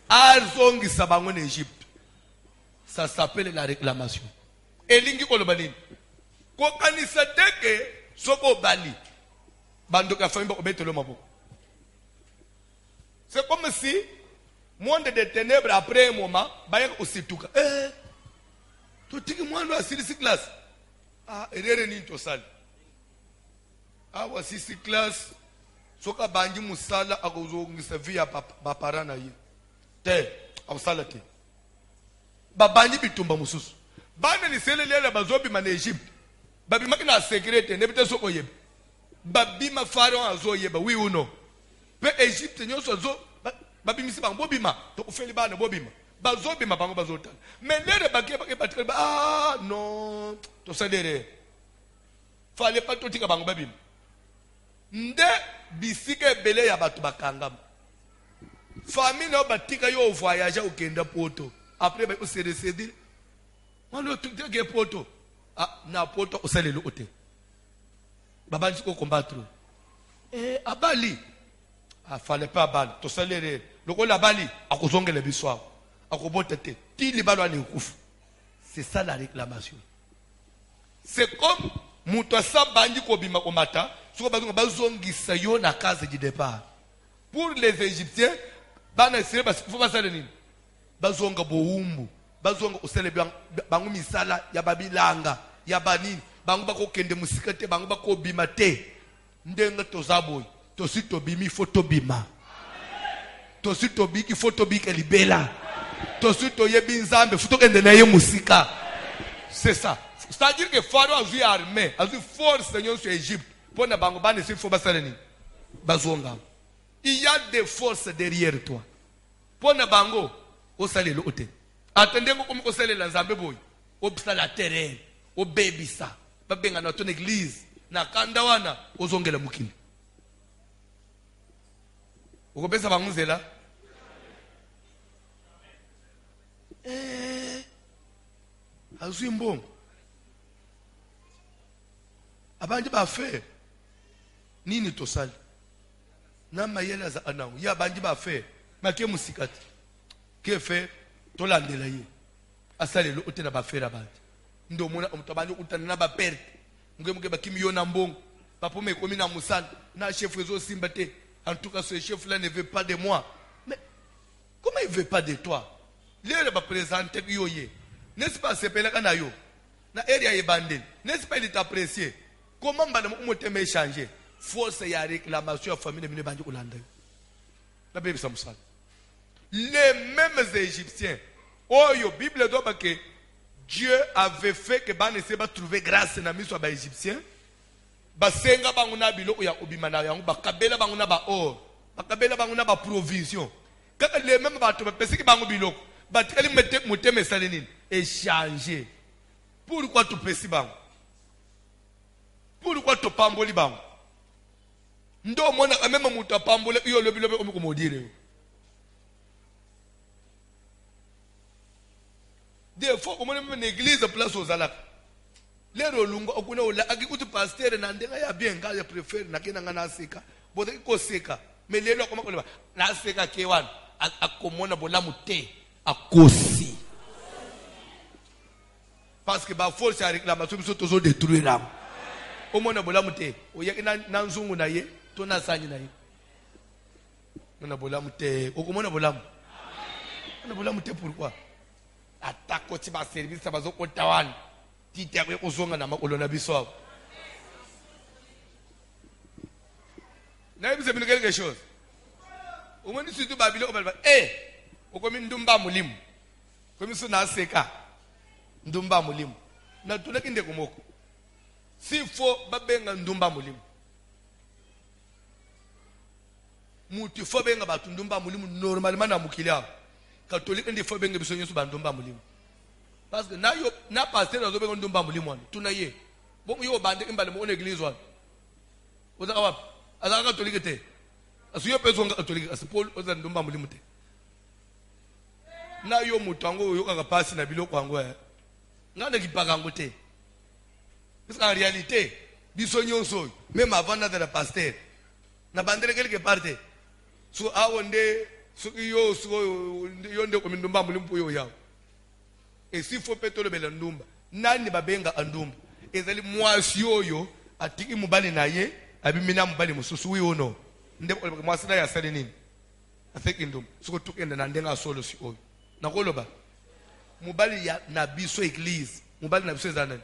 azongisa bango na Égypte. Ça s'appelle la réclamation. Elingi koloba nini kokanisa teke soko bali bandoka ya famille bakobetelo maboko. C'est comme si monde de ténèbres après un moment bayaka osituka totiki mwana asilisi classe erere nini tosali awa asisi classe soka bangi musala akozongisa vi ya bapara na ye te akosala te babandi bitumba mosusu bana liselelele bazobima na Égypte babimaki na sécurité ndebi te soko oyeba babima Pharaon azoyeba oui ou non pe Égypte nyonso azo babimisi bango bobima tokufeli bana bobima bazobima bango bazotala mais lere bakie non tosalere fallait pas totika bango babima nde bisika ebele ya bato bakangama famille na batika yo voyage okenda poto après ba se recéder wana tukike poto na poto osalelo ote babandi ko combattre abali Ah, fallait pas bali. To salere. Loko la bali, akozongela biswa. Akobotete. Ti libalo ani ukufu. C'est ça la réclamation. C'est comme muto sa bandi ko bima ko mata, soko bazonga bazongisa yo na case du départ. Pour les Égyptiens, bana sire bas faut pas ça nini. Bazonga boumbu, bazonga osele bangu misala ya babilanga, ya banini, bangu bako kende musikate, bangu bako bima te. Ndenga tozaboy. Tosi tobimi photo bima. Tosi tobiki photo biki libela. Tosi toyebi nzambe photo kende na ye musika. C'est ça. C'est-à-dire que Pharaon a vu armée, a vu force Seigneur sur Égypte. Pour ne pas ne faut pas s'aller. Bazonga. Il y a des forces derrière toi. Pour ne pas au salé l'autre. Attendez-moi comme au salé la nzambe boy. Au la terre, au baby ça. Pas bien dans ton église. Na kandawana au zongela mukili. Vous comprenez ça, là? Azimbo. Abandi ba faire. Nini tosali. Na mayela za anawu. Ya abandi ba faire. Make musikati. Ke faire tolandela ye. Asale lo otena ba faire abandi. Ndo mona omutabani utana na ba perte. Muge ba kimi yona mbongo. Papa me komi na musana. Na chef rezo simba te. En tout cas, ce chef-là ne veut pas de moi. Mais comment il ne veut pas de toi? Il va présenter yoye. N'est-ce pas ce père là yo? Na area ebandel. N'est-ce pas il t'apprécier? Comment madame on te échanger? Force ya réclamation à famille de mine bandi kolanda. La Bible ça moussa. Les mêmes Égyptiens. Oh yo Bible doit que Dieu avait fait que ban essaie pas trouver grâce na miso ba Égyptiens. Basenga banguna biloko ya obimana yango bakabela banguna ba or bakabela banguna ba provision kaka les mêmes bato bapesi ki bango biloko batikali mete motema esale nini échanger pourquoi tu pesi bango pourquoi tu pamboli bango ndo mona même mutu apambole yo lobi omukomodire yo des fois comme même une église place aux alaka lero lunga okuna ola akikuti pasteur na ndenga ya bien nga ya préfère na kena ngana seka bote ko seka mais lelo koma koleba na seka ke1 akomona bolamu te akosi parce que ba force ya réclamation biso tozo détruire ram omona bolamu te oyaki na nzungu na ye to na sanyi na ye na bolamu te okomona bolamu na bolamu te pourquoi atako ti ba service bazo kotawan titi akwe kozonga na makolo na biso awo na yebise bino quelque chose omoni surtout babilo obalba okomi ndumba mulimu komi so na seka ndumba mulimu na tunaki ndeko moko sifo babenga ndumba mulimu mutu fo benga batu ndumba mulimu normalement na mukili awo catholique ndi fo benga biso nyoso ba ndumba mulimu. Parce que na pasteur na zobe ndumba mulimu wana tuna ye bon yo bande imbale mo église wana oza wapi azaka catholique te asuyo peso nga catholique asipol oza ndumba mulimu te na yo mutango yo kaka pasi na biloko yango ngana kipaka ngo te parce qu'en réalité biso nyonso même avant d'être le pasteur na bandere quelque part so awonde so yo nde ko ndumba mulimu yo yawo. Et s'il faut péter le belendumba, nani babenga andumba. Ezali mwasi yoyo atiki mubali na ye, abimina mubali mususu wi ono. Ndeko mwasi na ya sali nini? Afeki ndumba. Soko tukenda na ndenga solo si oyo. Nakoloba. Mubali ya na biso église, mubali na biso ezana.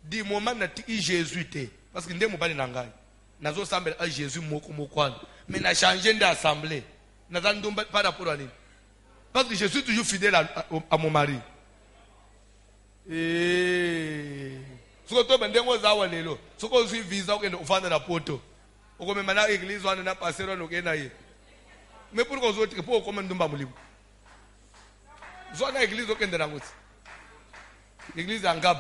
Di moment na tiki Jésus te, parce que nde mubali na ngai. Nazo sambela a Jésus moko mokwana. Mais na changer d'assemblée. Na ndumba par rapport à nini? Parce que je suis toujours fidèle à mon mari. Et ce que tu as dit, zawa lelo. Ce que tu visa au Kenya na poto. Au comme maintenant l'église on a passé dans le Kenya. Mais pourquoi vous autres pour comment ndumba mulimu? Zona église au Kenya na ngoti. L'église en Gab.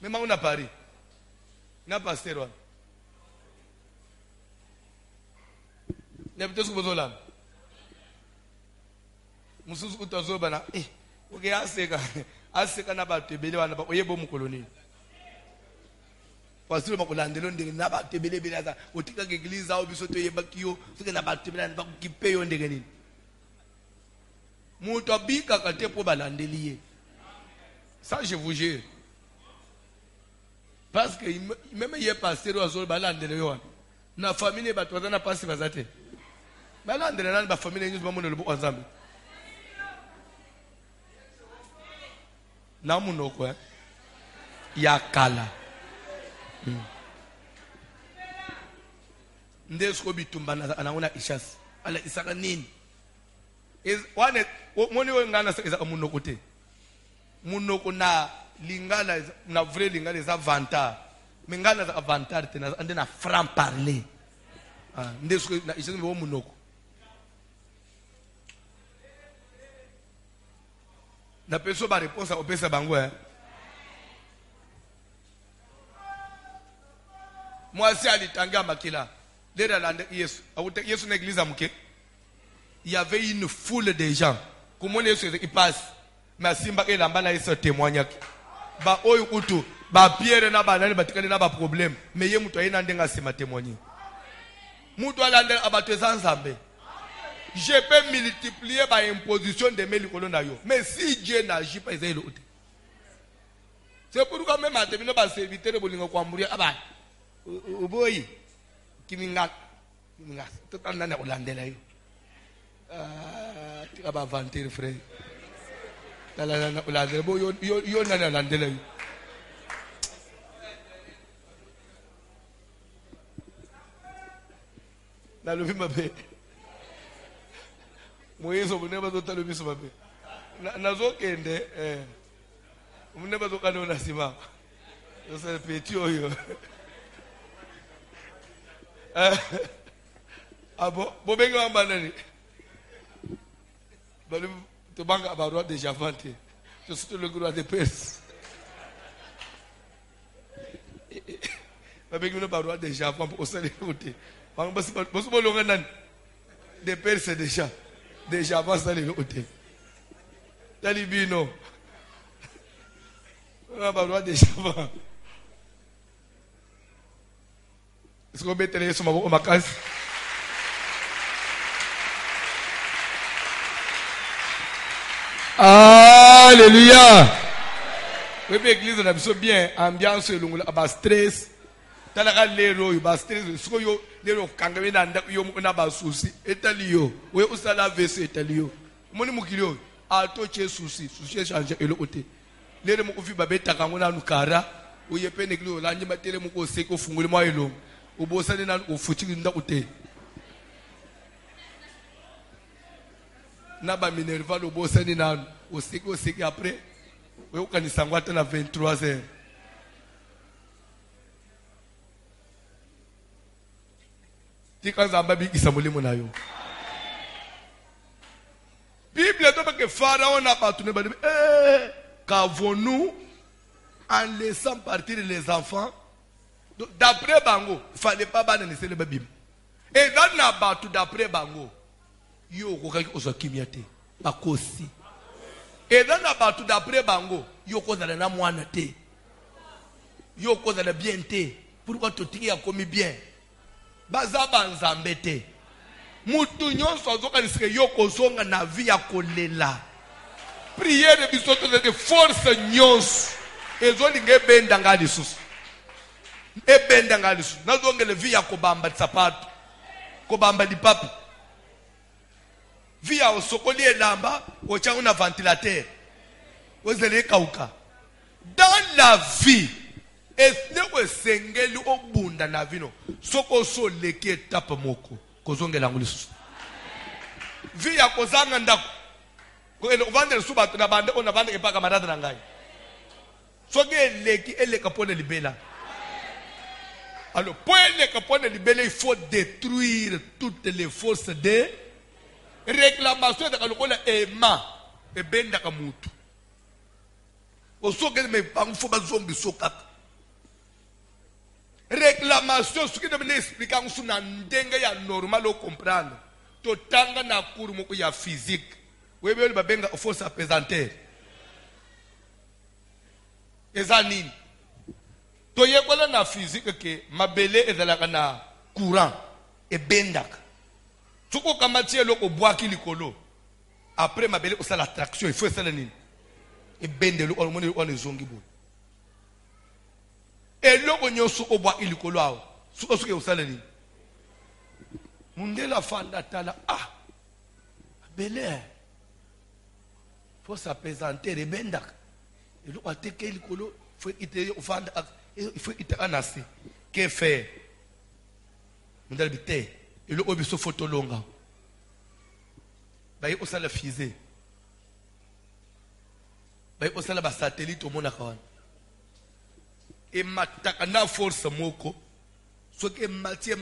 Même on a Paris. Na pasteur wana. Ne peut-être que vous olam. Mususu utazoba na aseka na batebele wana oyebo mukoloni parce que bakolandela ndenge na batebele belaza otika ke église a obiso to yebakio soki na batebela ba kipe yo ndenge nini mutu abika kate po balandeli ye. Ça je vous jure. Parce que même hier pasteur azol balandela yo na famille batwaza na pasi bazate balandela nani ba famille nyuzi bamona lobo nzambe na munoko ya kala ndesko bitumba na anaona ishas ala isaka nini wane moni we ngana saka munoko te munoko na lingala na vrai lingala za vanta mengana za avantage te na ande na franc parler ndesko na ishas mbo munoko na peso ba réponse a opesa bango moi si alitanga makila lera lande Yesu awute Yesu na église amuke il y avait une foule de gens comment Yesu il passe mais simba ke lamba na Yesu témoigne ba oyo kutu ba Pierre na ba nani batikane na ba problème mais ye mutu ayina ndenga sema témoigner mutu alanda abatwe nzambe. Je peux multiplier par imposition de mes licolons. Mais si Dieu n'agit pas, c'est l'autre. C'est pourquoi même à terminer par serviteur de Bolingo Kwamouria, ah bah, boy, qui m'ingat, tout en année hollandais là. Tu vas pas vanter, frère. Dans la hollandais, boy, yo n'en hollandais là. Dans le film, ma paix. Moïse muneba zo talo biso babe nazo kende muneba zo kana na sima so petit oyo abo bobenga ambanani bali to banga abarwa de Javante to surtout le gros de Perse babenga no barwa de Javante au sein de côté banga bosu bolonga nan de Perse déjà avant ça les côtés talibino on va voir déjà avant est-ce qu'on met télé sur ma case alléluia oui l'église on a besoin bien ambiance longue ba stress talaka lero yo ba stress siko yo lero kangame na nda yo na ba susi etaliyo we usala vese etaliyo moni mukilio ato che susi change elo ote lere mu kufi ba beta kango na nukara uye pene klio la nyima tele mu ko seko fungule mo elo ubosane na ufuchi nda ote na ba minerva lo bosane na oseko seki après we ukanisangwa tena 23h. Bible dit que Pharaon n'a pas tourné. Qu'avons-nous en laissant partir les enfants? D'après Bango, il ne fallait pas laisser le bébé. Et dans la bateau d'après Bango, il y a un kimiyate. Et dans la bateau d'après Bango, il y a un moinate. Il y a un bien. Pourquoi tu as commis bien? Bazaba nzambete mutu nyonso azokanisika yo kozonga na vie ya kolela prière bisoto de force nyonso ezolinga ebenda nga lisusu nazongele vie ya kobamba sapato kobamba lipapu vie ya osokoli elamba ochangu na ventilateur ozele kauka dans la vie esneko sengeli obunda na vino soko so leki etape moko kozongela ngulisusu vi ya kozanga ndako ko ele ovandele suba na bande ona bande epaka marada na ngai soki eleki eleka pone libela alors pour eleka pone libela il faut détruire toutes les forces de réclamation de kalokola ema ebenda ka mutu osoke me bangu ba zombi sokaka réclamation ce qui doit expliquer en sous ndenga ya normal au comprendre to tanga na cours moko ya physique we be babenga force apesanteur ezanini toyekola na physique ke mabele ezalaka na courant ebendaka soko kamatie loko bwaki likolo après mabele osala attraction il faut esala nini ebende loko omoni on ezongi boye eloko nyonso obwaki likolo awo soko soki osala nini mundela fanda tala mabele faut s'apaisanter ebendaka eloko ateke likolo faut ite ofanda il faut ite anasi que faire mundela bite eloko biso photo longa baye osala fusée baye osala ba satellite omona kawana et mataka na force moko soki matie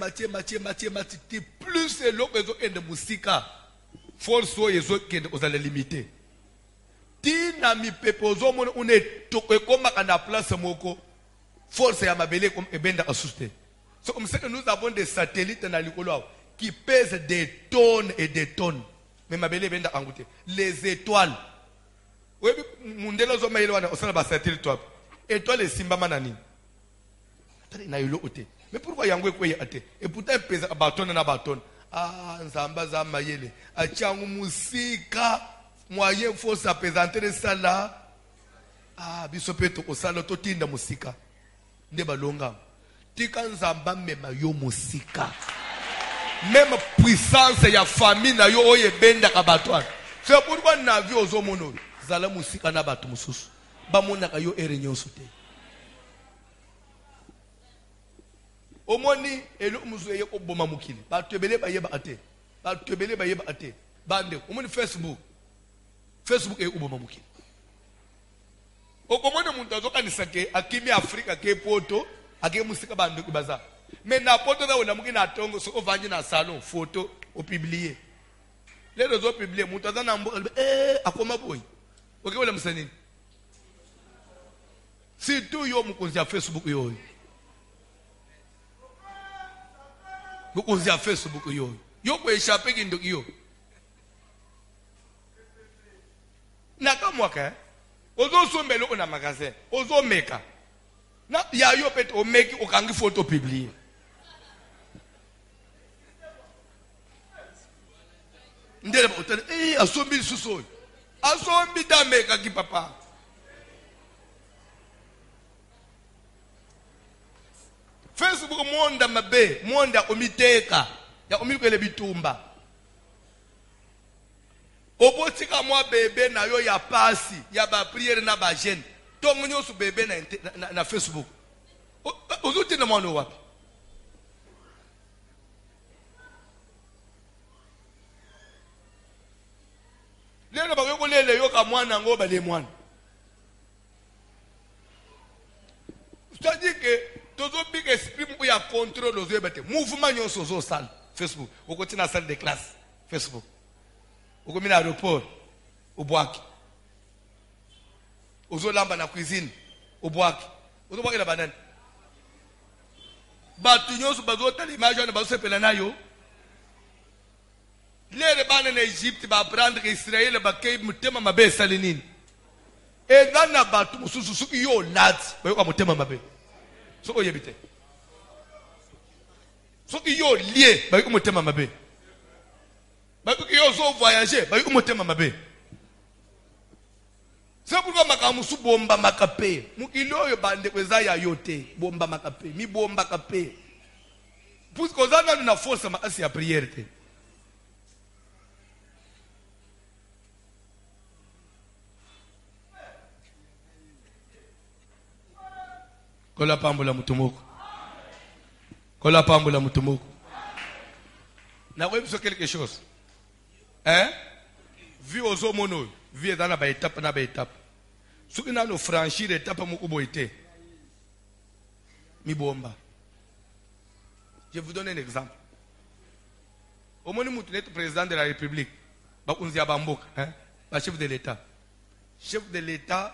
ti plus eloko ezokende musika force oyo ezokende ozala limité tina mipepe ozomona une ekomaka na place moko force ya mabele ebenda asuste. So comme ça que nous avons des satellites dans l'école qui pèsent des tonnes et des tonnes. Mais mabele ebenda angute les étoiles. Oui, mundela zo mailo wana osala ba satellite toi. Étoile simba manani. Tali na yolo ote. Mais pourquoi yango ekwe ate? Et pourtant pèse ba tonne na ba tonne. Nzamba za mayele. Achangu musika moyen faut s'apaisanter ça là. Biso peto osala to tinda musika. Nde balonga. Tika nzamba mema yo musika. Même puissance ya famille na yo oye benda kabatwana. C'est pourquoi na vie ozomono zala musika na batu mususu. Ba monaka yo erenyo sote. Omoni elo muzu ye ko boma mukili. Ba tebele ba yeba ate. Ba tebele ba yeba ate. Bande omoni Facebook. Facebook e uboma mukili. Okomone muntu azokanisa ke akimi Afrika ke poto ake musika bandu kubaza. Mais na poto na ona mukina tongo so ovanje na salon photo o publier. Lelo zo publier muntu azana mbo akoma boy. Okay wala msanini. Si tu yo mukonzi ya Facebook yo. Mukonzi ya Facebook yo. Yo ko échapper kindo yo. Na kamwaka ozo sombelo ona magasin ozo meka na ya yo pet o meki o kangi photo publier ndele ba otane asombi suso asombi ta meka ki papa Facebook monda mabe monda omiteka ya omikwele bitumba obotika mwa bebe na yo ya pasi ya ba prière na ba jeune tongo nyosu bebe na Facebook ozuti na mwana wapi lelo ba ko lele yo ka mwana ngo ba le mwana c'est-à-dire que tozo big esprit mu ya contrôle ozo ebete mouvement nyoso zo sala Facebook okoti na salle de classe Facebook uko mina aéroport ubwaki uzolamba na cuisine ubwaki uzobwaki na banani batu nyoso bazota l'image na bazosepela nayo lele bana na Egypte ba prendre Israël ba kay mutema mabe salinini ezana batu mususu suki yo lati bayoka mutema mabe soko yebite soki yo lié bayoka mutema mabe bayoka yo zo voyager bayoka mutema mabe. C'est pourquoi makamusu bomba makape mukili oyo bande kweza ya yote bomba makape mi bomba kape puisque ozana na force makasi ya prière te. Kola pambola mutumoko. Kola pambola mutumoko. Na webiso quelque chose. Vie aux homono, vie dans la étape na étape. Ce qui n'a no franchir étape moko boité. Mi bomba. Je vous donne un exemple. Au moment où vous êtes président de la République, bakunzi ya bamboka, ba chef de l'État. Chef de l'État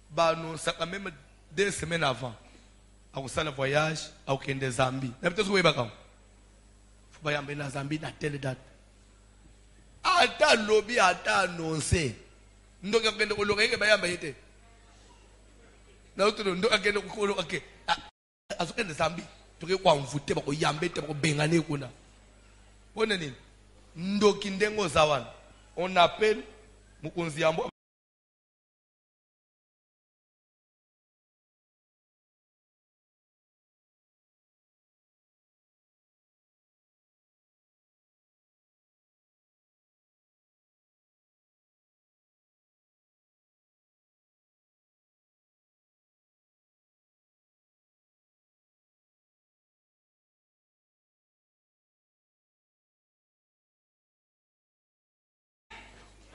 ba non ça quand même 2 semaines avant. A usala voyage, a ukende Zambie. Na mtezo weba kam. Faut yambe na Zambie na telle date. Ata lobby ata annoncer. Ndoka kende ko lokenge bayamba yete. Na utulo ndoka kende ko lokake. azokende zambi toke kwa mvute bako yambete bako bengane kuna pone nini ndoki ndengo zawana on appelle mukunzi yambo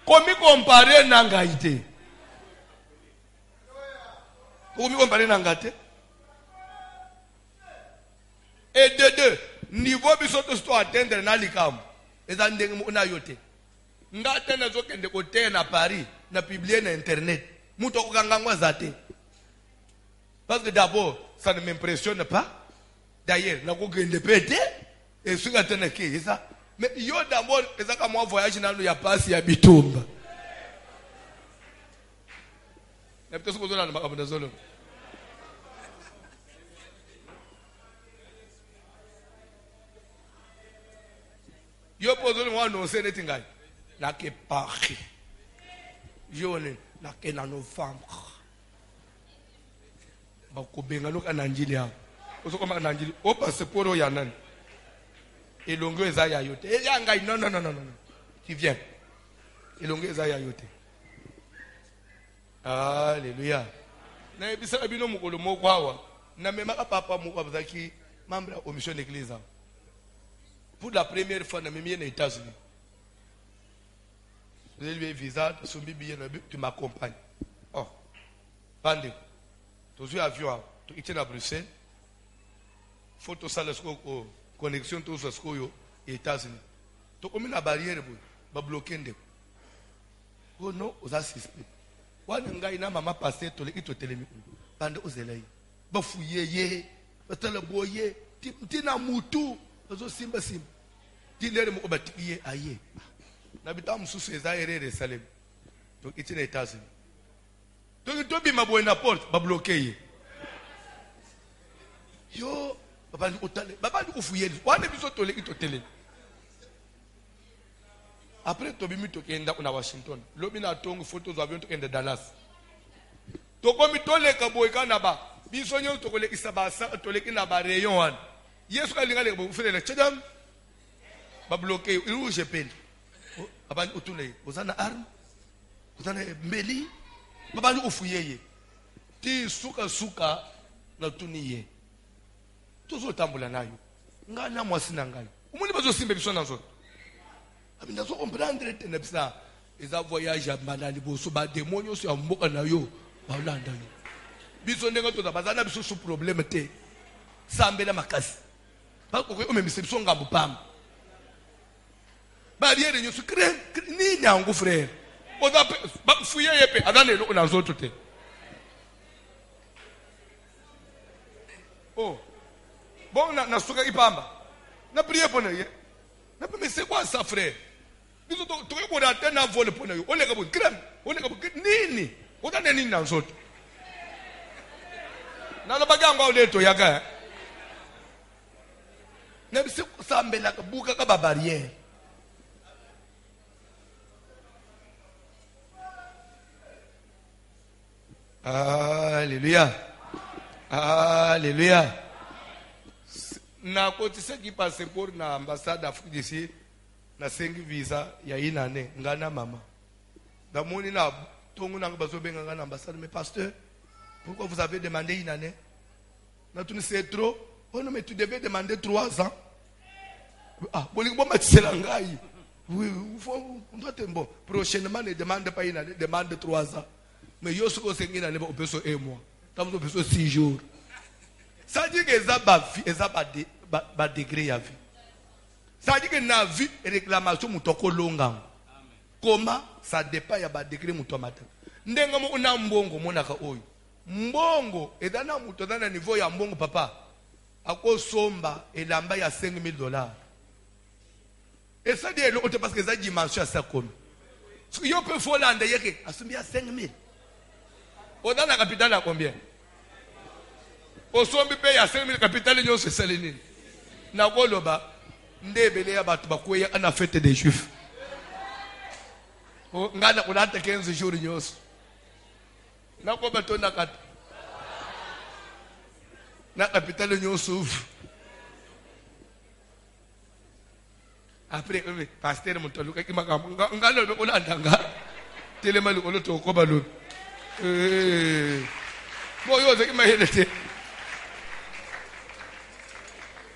komi compare nanga ite komi compare nanga te et de deux niveau bisoto sto atteindre na likam eza ndenge mo na yote ngate na zo kende ko te na Paris na publier na internet muto ko kangangwa zate parce que d'abord ça ne m'impressionne pas d'ailleurs na ko kende pete et suka tena ke ça. Mais yo d'abord, c'est comme moi voyage dans le passe ya bitumba. Na peut-être que vous allez na bakabona zolo. Yo pozolo moi non c'est netingai. Na ke Paris. Yo na ke na novembre. Ba ko benga loka na njili ya. Oso koma na njili. O passeport ya nani? Et longue ezaya yote. Non. Tu viens. Et longue ezaya yote. Alléluia. Na ebisa bino mukolo mokwawa. Na mema papa moko abazaki membre de commission d'église. Pour la première fois na memi aux États-Unis. Vous avez le visa, tu m'accompagnes. Oh. Bande. Tu as avion, tu es à Bruxelles. Photo salle connexion tous aux Skoyo et États-Unis. Tu comme la barrière ba bloquer ndeko. Oh non, aux assistés. Wana ngai na mama passer to le ito telemi. Bande ozelai. Ba fuye ye, ba tala boye, tina mutu, ozo simba. Tilere mo batiye aye. Na bitamu susu ezaire Salem. Donc itina États-Unis. Donc to bi maboye na porte ba bloquer ye. Yo Baba ndi kufuyeli wane biso tole itotele après to bimi to kenda na Washington lobi na tongo photos avion to kenda Dallas to komi tole ka boy kana ba biso nyo to kole isaba sa tole kina ba rayon wan yesu ka linga le bo fele chadam ba bloquer rouge pele baba ndi utule ozana arme ozana mbeli baba ndi kufuyeye ti suka na tuniye tozo tambula nayo ngana mwasi na ngai umuni bazo simbe biso nazo abi nazo comprendre tena bisa eza voyage malali boso ba demonyo so ya mboka na yo ba olanda yo biso ndenga to bazana biso su problème te sambela makasi ba ko o memisa biso ngambo pam ba riere nyo su kre ni nyangu frère oza ba fuye yepe adane lo na zoto te oh bon na suka ipamba na prier pour nous na mais c'est quoi ça frère biso to ko da tena vol pour nous ole ka bo crème ole ka bo nini odane nini na zoto na lo baganga ole to yaga na biso sambela ka buka ka ba barrière Alléluia. Na kotisa ki passeport na ambassade d'Afrique d'ici na sengi visa ya inane ngana mama. Da moni na tongu na bazo benga ngana ambassade mais pasteur pourquoi vous avez demandé inane? Na tu ne sais trop. Oh non mais tu devais demander 3 ans. Ah, boli bo matisela ngai. Oui, on doit être bon. Prochainement ne demande pas inane, demande 3 ans. Mais yo soko sengi inane ba opeso 1 mois. Tamu opeso 6 jours. Ça dit que ça va degré ya vie. Ça dit que na vie réclamation mutoko longa. Comment ça dépend ya ba degré mutomata. Ndenga mo una mbongo monaka oyo. Mbongo edana mutodana niveau ya mbongo papa. Ako somba elamba ya $5,000. Et ça dit l'autre parce que ça dimension ça comme. Yo peut folanda yeke asumbi ya 5,000. Odana capital à combien? osombi pe ya 5000 capitale nyo se salenini na koloba ndebele ya batu bakweya ana fête des juifs o ngana kulata 15 jours nyoso na ko batona kata na capitale nyoso après pasteur mutoluka kimaka ngalo olanda telema lo to ko balo boyo ze kimahelete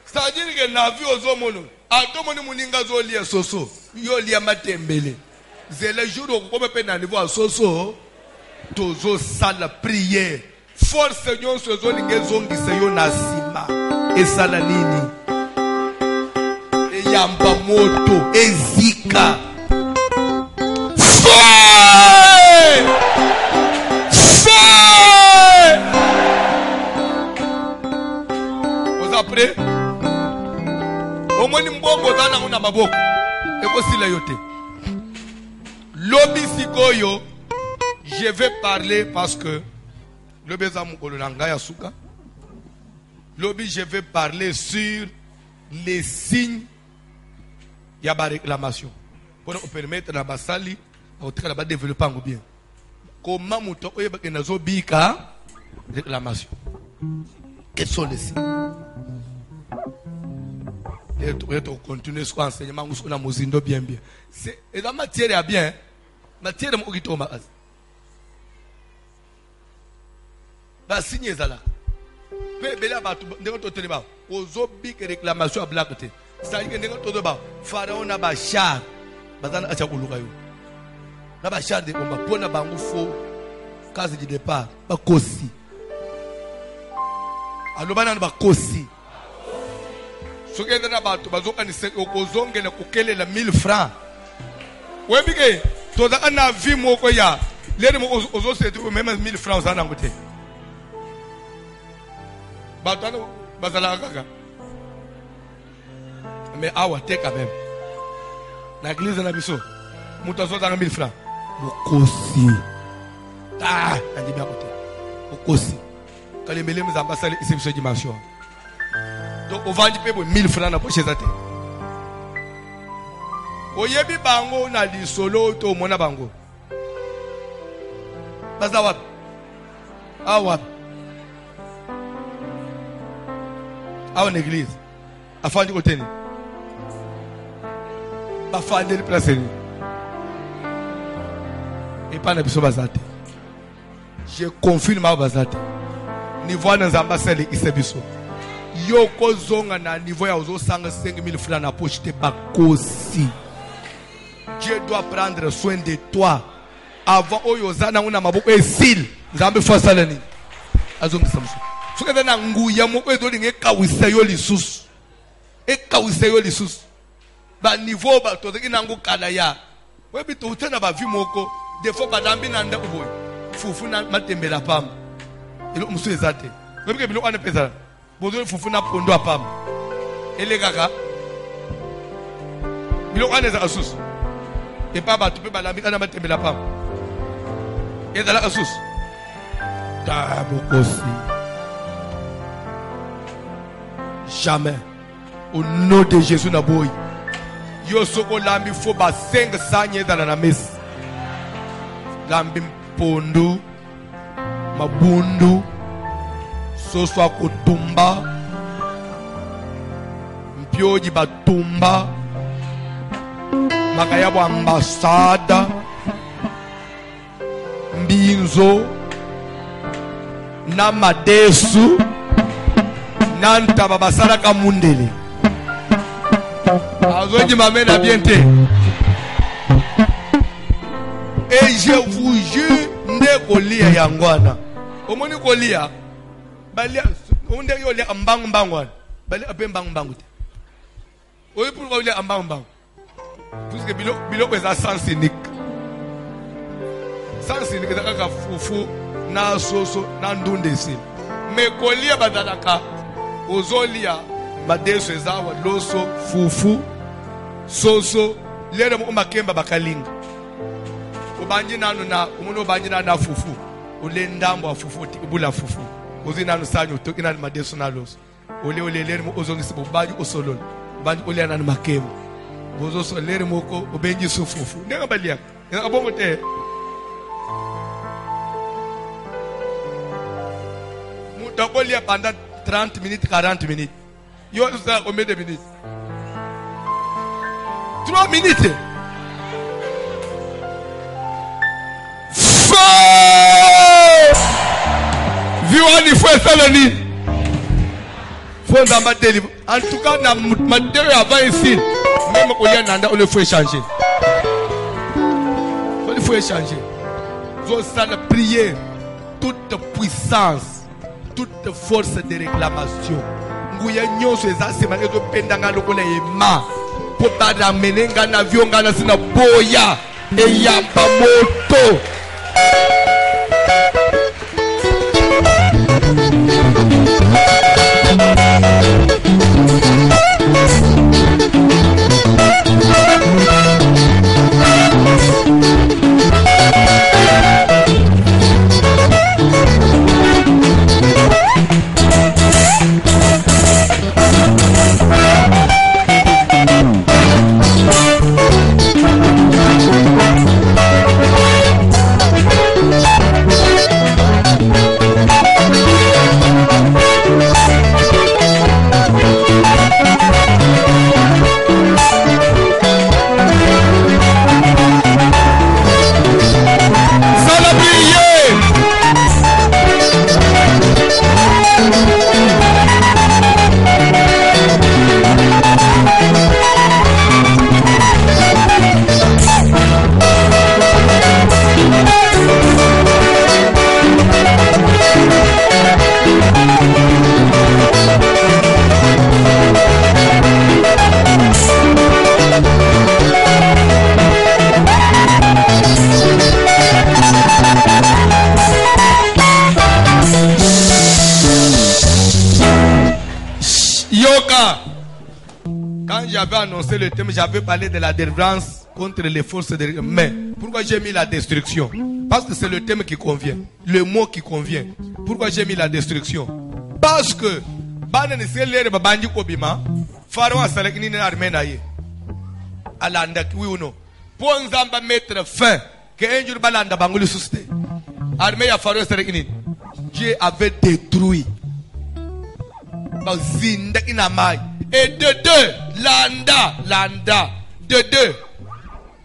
c'est-à-dire que la vie aux hommes atomoni muninga zo lia soso yo lia matembele c'est le jour où comme pe na niveau soso tozo sala prière force nyon sozo lingezongi seyo na sima esala nini eyamba moto ezika vous après omoni mbongo zana una maboko ekosila yote lobi sikoyo je vais parler parce que lobi za mukolo na ngaya suka lobi je vais parler sur les signes ya ba réclamation pour nous permettre na basali au ba développer ngo bien comment muto oyeba ke nazo bika réclamation quels sont les signes et on continue ce enseignement nous na mozindo bien c'est et la matière ya bien matière mo kitoma az ba signer zala pe bela batu ndeko to tele ba ozobi ke réclamation a blackte ça y est ndeko to ba pharaon na ba char bazana acha kuluka yo na ba char de combat pona bangu fo case de départ ba kosi alobana ba kosi sokenda bato bazoka ni okozonge na kokelela 1000 francs webike toza na vie moko ya lele mo ozo se même 1000 francs za nangote bato ana bazala kaka mais awa te quand même na église na biso muto zo za 1000 francs bokosi andi bien côté bokosi kalembele mzamba sale isi biso dimension. Donc on vend 1000 francs na poche zate. Oyebi bango na di solo to mona bango. Baza wat. Awat. Awa na église. Afandi côté ni. Ba fandi place ni. Et pas na biso bazate. Je confirme ma bazate. Ni voix dans ambassade isebiso. Yoko zonga na niveau ya ozo sanga 5000 francs na poche te bakosi. Dieu doit prendre soin de toi avant oyozana una maboko esil nzambe fasala ni azongi samso soka na nguya moko ezolinga ekawisa yo lisusu ba niveau ba tozeki nango kala ya webi to utena ba vi moko des fois ba dambi na ndako boy fufu na matembela pam elo musu ezate webi ke bilo ana pesa bozo fufu na pondo apam ele kaka bilo ana za asus et pas ba tu peux balambi kana matembela pam et dans la asus ta bokosi jamais au nom de Jésus na boy yo soko lambi fo ba 500 nyeza na mesi lambi pondo mabundu soso akotumba mpioji batumba makayabo ambasada mbinzo na madesu nanta babasala kamundele azoji mamena biente et je vous jure ndeko lia yangwana omoni kolia balia onde yo lia ambangu mbangwana balia ape mbangu te oyi pour ko lia ambangu parce que bilo pesa sens unique kaka fufu na soso na ndunde si me kolia badalaka ozolia madeso ezawa loso fufu soso lero mo makemba bakalinga ubanji nanu na umuno ubanji na fufu ule ndambo wa fufu ubula fufu Uzina nusanyo tokina ni madeso nalos. Ole leri mo ozongisi bobadi osolol. Bandi ole na makemo. Bozo so leri moko obenji sufufu. Ndenga balia. Ndenga bongo te. Mutakoli pendant 30 minutes 40 minutes. Yo ça combien de minutes? 3 minutes. Viwani faut faire le nid. Faut dans ma délivre. En tout cas, dans ma délivre avant ici, même au lieu d'anda, on le faut échanger. Il faut échanger. Vous allez prier toute puissance, toute force de réclamation. Nguya nyoso ezasema ngezo pendanga lokola ema. Pota da menenga na vionga na sina boya. Eyamba moto. Quand j'avais annoncé le thème, j'avais parlé de la délivrance contre les forces de... Mais pourquoi j'ai mis la destruction? Parce que c'est le thème qui convient, le mot qui convient. Pourquoi j'ai mis la destruction? Parce que oui ou non? Pour nous mettre fin, que un jour balanda banguli susté. Armée à Pharaon Dieu avait détruit. Et de deux, landa, de deux.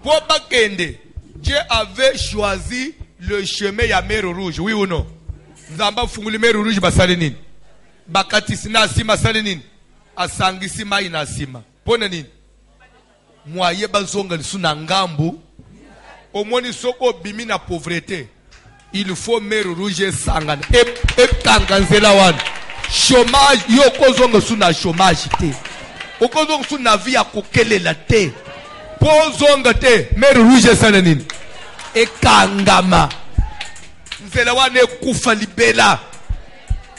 Pour Bakende, Dieu avait choisi le chemin à mer rouge, oui ou non? Zamba funguli mer rouge basalinin. Bakatisina sima salinin. Asangisima inasima. Ponanin. Moye bazonga suna ngambu. Omoni soko bimi na pauvreté. Il faut mer rouge sangana. Et kanganzela wan. Chômage, yoko zonga suna chômage te. Oko zonga suna vie à kokele la te. Po zonga te, mer rouge sananin. E kangama. Nzela wane kufa libela.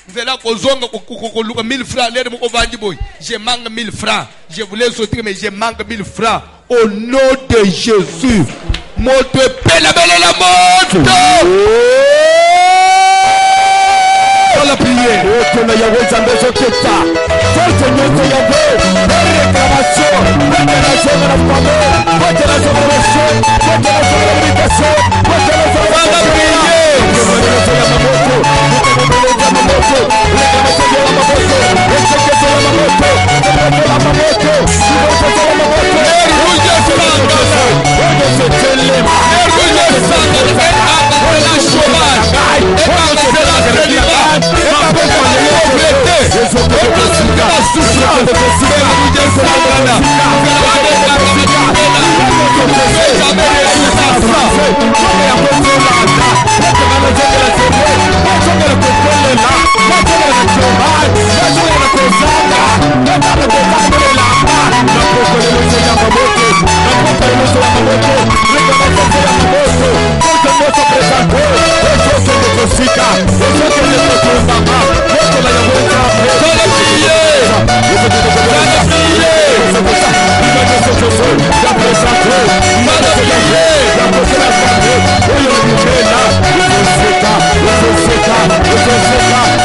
Nzela ko zonga ko luka 1000 francs l'air moko vandi boy. Je manque 1000 francs. Je voulais sortir mais je manque 1000 francs. Au nom de Jésus. Moto pela bela la moto. On la prière. On a Yahweh Zambé Zoketa. Force notre Yahweh. Réclamation. Réclamation de la famille. Réclamation de la chaîne. Réclamation de l'obligation. Réclamation de la prière. Réclamation de la moto. Réclamation de la moto. Réclamation de la moto. Réclamation de la moto.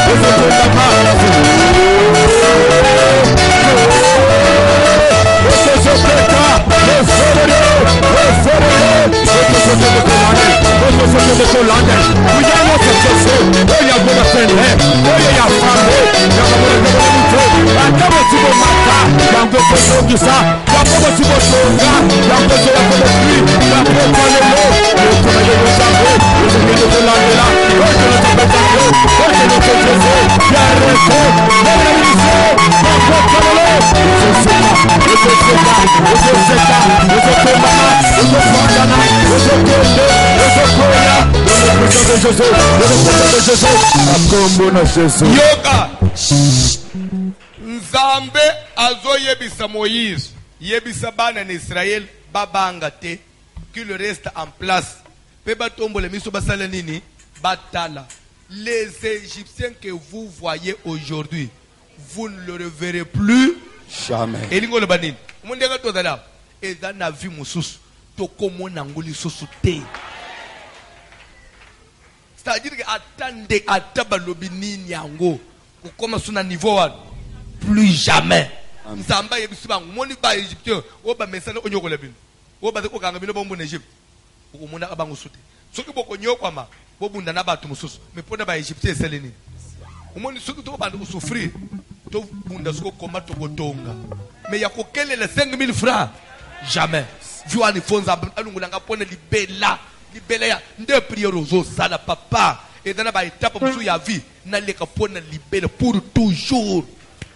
Você oya goma sende oya ya fambe ya goma muto atamo sibo mata yango sokisa yango sibo songa yango ya komo free yango kolelo komo yo jambe yo ngido kolandela oya no tabetako oya no tejese ya reto ya reviso yango kolelo yoka nzambe azoyebisa Moïse yebisa bana na Israël babanga te qu'il reste en place pe batombole miso basala nini batala. Les Égyptiens que vous voyez aujourd'hui, vous ne le reverrez plus jamais. Et lingo le banin mondega to dala eza na vie mususu to komona ngoli susu te. C'est-à-dire que attendez ataba lobini yango ko koma suna niveau wa plus jamais. Nzamba yebisu bangu moni ba Égyptien o ba mesana onyokola bino o ba ko kanga bino bombo na Égypte ko mona abangu sute soki boko nyokwa ma bobunda na batu mususu mais pona ba Égyptien seleni umoni soki to banda usufri to bunda soko koma to botonga mais ya kokele les 5000 francs jamais viwani fonza alungulanga pona libela ya nde prière zo sala papa et dans ba étape musu ya vie na leka pona libela pour toujours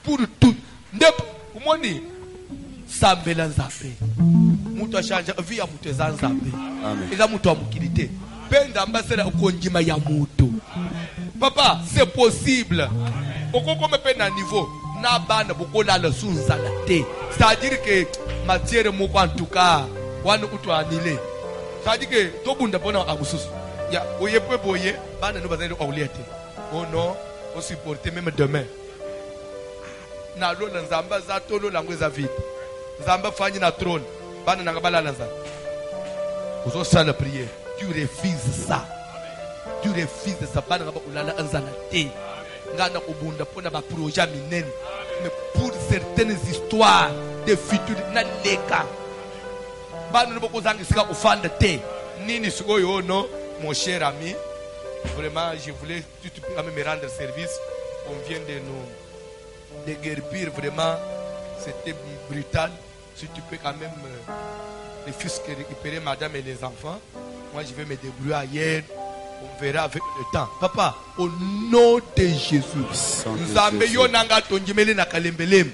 pour tout nde umoni sambela nzambe mutu achanja vie ya mutu za nzambe eza mutu wa mukilité penda ambassadeur okondima ya mutu papa c'est possible okokome pe na niveau na bana bokola la sunza la te c'est-à-dire que matière moko en tout cas wana utu anile c'est-à-dire que to bunda bona amususu ya oyepe boye bana no bazali oulete oh non on supporter même demain na lo na nzamba za tolo lango za vite nzamba fanyi na trône bana nanga balala nza uzo sala prière tu refuses ça tu refuses ça bana ngaba ulala nzana te ngana kubunda pona ba projet minene mais pour certaines histoires de futur na leka bana no bokozanga sika ufanda te nini sikoyo no mon cher ami vraiment je voulais tu peux quand même me rendre service on vient de nous déguerpir vraiment c'était brutal si tu peux quand même les fils récupérer madame et les enfants moi je vais me débrouiller ailleurs on verra avec le temps papa au nom de Jésus nzambe yo nanga tonjimeli na kalembelem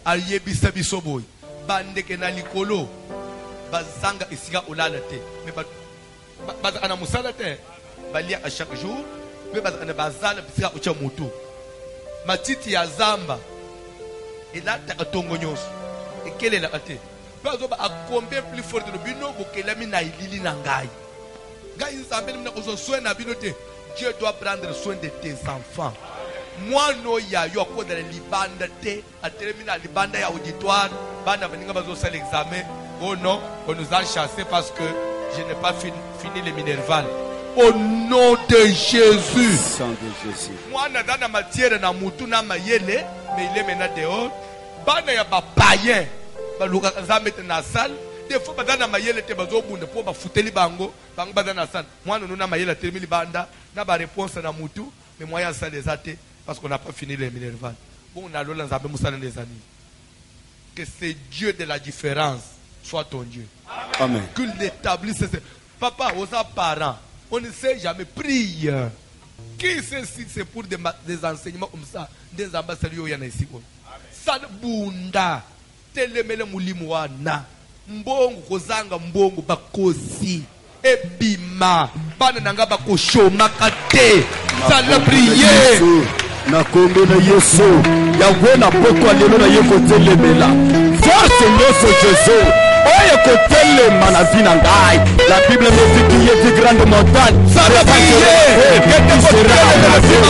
ayebisa bisoboy bandeke na likolo bazanga isika olala te mais ba ana musala te balia à chaque jour mais ana bazala bisika ucha mutu matiti ya zamba ela ta tongo nyos ekele la ate bazo ba akombe plus fort de bino bokelami na ilili na ngai ngai nzambe mina ko soin na bino te Dieu doit prendre soin de tes enfants moi no ya yo ko de libanda te atelemi na libanda ya auditoire bana baninga bazo sala examen oh non on nous a chassé parce que je n'ai pas fini les minerval au nom de Jésus sang de Jésus moi na dans matière na mutu na mayele mais il est maintenant dehors bana ya ba païen ba luka nzambe te na salle des fois bazana mayele te bazo bunda po ba futeli bango bazana salle moi nous na mayele te mili banda na ba réponse na mutu mais moi ya salle des athées parce qu'on n'a pas fini les minerval bon on a lola nzambe musala des amis que c'est Dieu de la différence soit ton Dieu amen que l'établisse papa aux parents on ne sait jamais prie qui sait si c'est pour des enseignements comme ça des ambassadeurs yana ici sana bunda telemele mulimu wana mbongo kozanga mbongo bakosi ebima bana nanga bakoshoma kate sala prier na kombo na Yesu yawe na poko lelo na yeko telemela force noso Jésus oye kotelema na vie na ngai la Bible me dit qu'il y a de grandes montagnes sala prier que sera la vie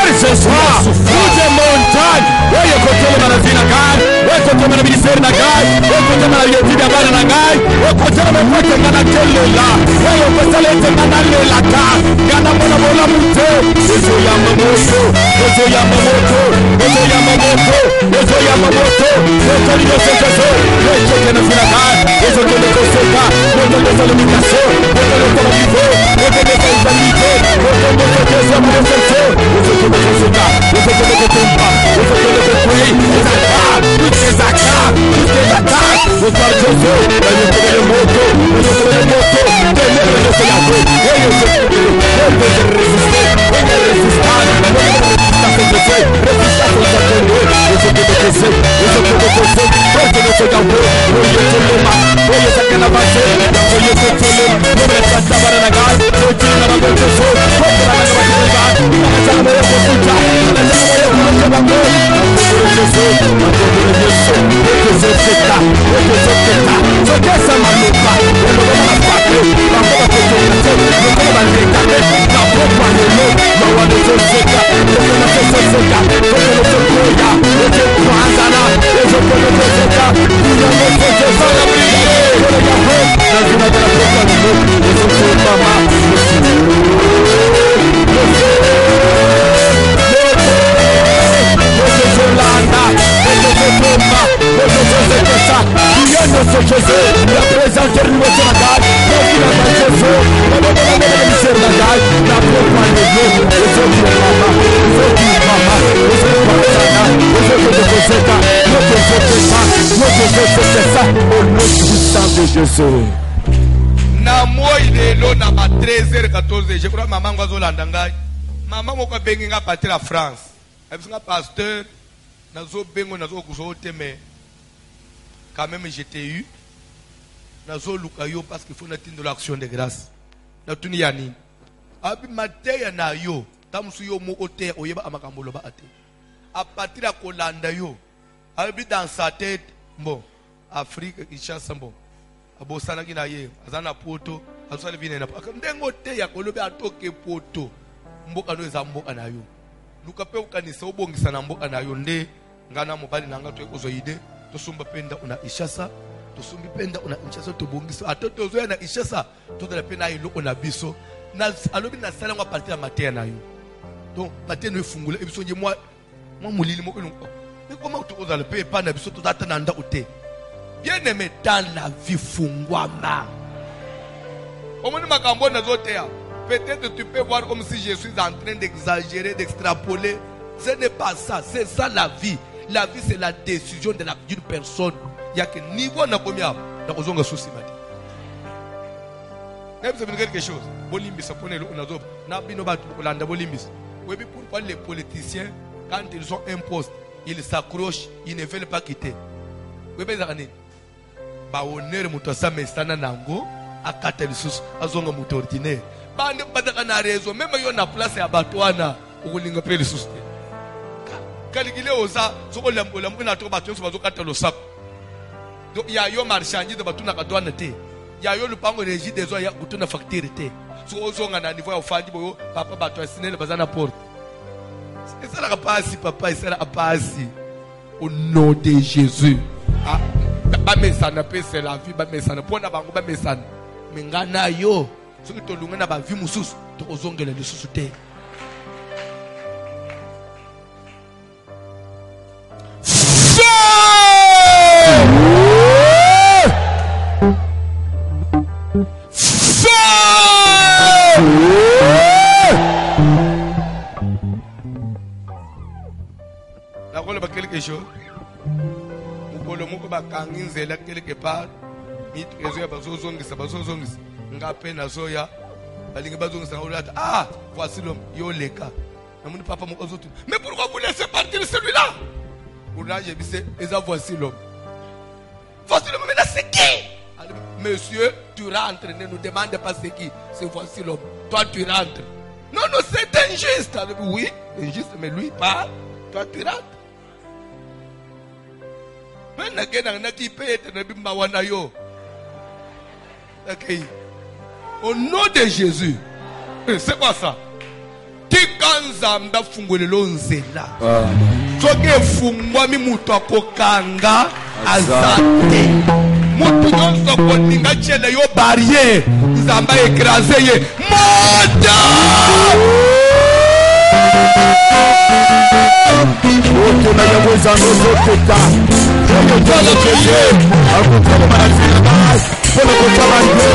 Jésus toutes les montagnes oye kotelema na vie na ngai oye kotelema na ministère na ngai oye kotelema na yoti ya bana na ngai oye kotelema na kote ngana telela oye kotelema na lela ka ngana mona mona mute Yesu ya mamoto Yesu ya mamoto Yesu ya mamoto Yesu ya mamoto Yesu ya mamoto Yesu ya mamoto Yesu que le conséquent, Yesu que le limitation, Yesu que le niveau, Yesu que le validé, Yesu que le Na moi de lo na ma 13h 14h je crois maman ngozo landa ngai maman moko bengi nga partir à France ebsinga pasteur nazo bengo nazo kuzo teme quand même j'étais eu nazo luka yo parce qu'il faut n'atteindre l'action de grâce na tuni yani abi mateya na yo tamsu yo mo oter oyeba amakambo loba ate à partir à kolanda yo abi dans sa tête bon Afrique Kinshasa bon abosana kina ye azana poto azali vine na ndengo te ya kolobe atoke poto mboka no eza mboka na yo luka pe ukanisa obongisa na mboka na yo nde ngana mobali nanga to ekozo ide to sumba penda una Ishasa to sumbi penda una Ishasa to bongisa atoto zo na Ishasa to de la pena ilo ona biso na alobi na sala ngwa partir ya matin na yo donc matin no fungula ebiso nje moi mulili moko no mais comment tu ozala pe pa na biso to data na nda ote. Bien aimé dans la vie fungwama. Peut-être tu peux voir comme si je suis en train d'exagérer, d'extrapoler. Ce n'est pas ça, c'est ça la vie. La vie c'est la décision d'une personne. Il y a que niveau na combien na kozonga souci mati. Même si vous avez quelque chose, bolimbis pone le onazo na bino ba kolanda bolimbis. Oui, pourquoi les politiciens quand ils ont un poste, ils s'accrochent, ils ne veulent pas quitter. Oui, mais ba honneur muto samesana nango akata lisusu azonga muto ordinaire bande bataka na rezo même yo na place ya batwana ukulinga pe lisusu kalikile oza soko lambola mbona to batyo so bazokata lo sap do ya yo marchandise de batuna kadwana te ya yo lupango régie des eaux ya kutuna facture te so ozonga na niveau ya ofandi boyo papa batwa sinele bazana porte c'est ça la passe papa c'est la passe au nom de Jésus. Ah, bamesana pe c'est la vie bamesana pona bango bamesana mengana yo soki to lunga na ba vie mususu to ozongela lisusu te. La rôle ba quelque chose mukolo moko bakangi nzela quelque part mitrezo ya bazozongisa ngape na zoya balingi bazongisa olata ah voici l'homme yo leka namuni papa moko zotu mais pourquoi vous laissez partir celui-là pour là j'ai dit c'est voici l'homme maintenant c'est qui monsieur tu rentres ne nous demande pas c'est qui c'est voici l'homme toi tu rentres non c'est injuste oui injuste mais lui parle toi tu rentres. Okay. Au nom de Jésus. C'est quoi ça? Tikanzamba fungwelelo nzela. Soke fungwa mi mutu akokanga azate. Mutu nyonso koninga chele yo barrière. Nzamba écrasé ye. Moda! Otona yaweza nozoketa. Okotala keye. Akotala manazina bai. Polo kotala nge.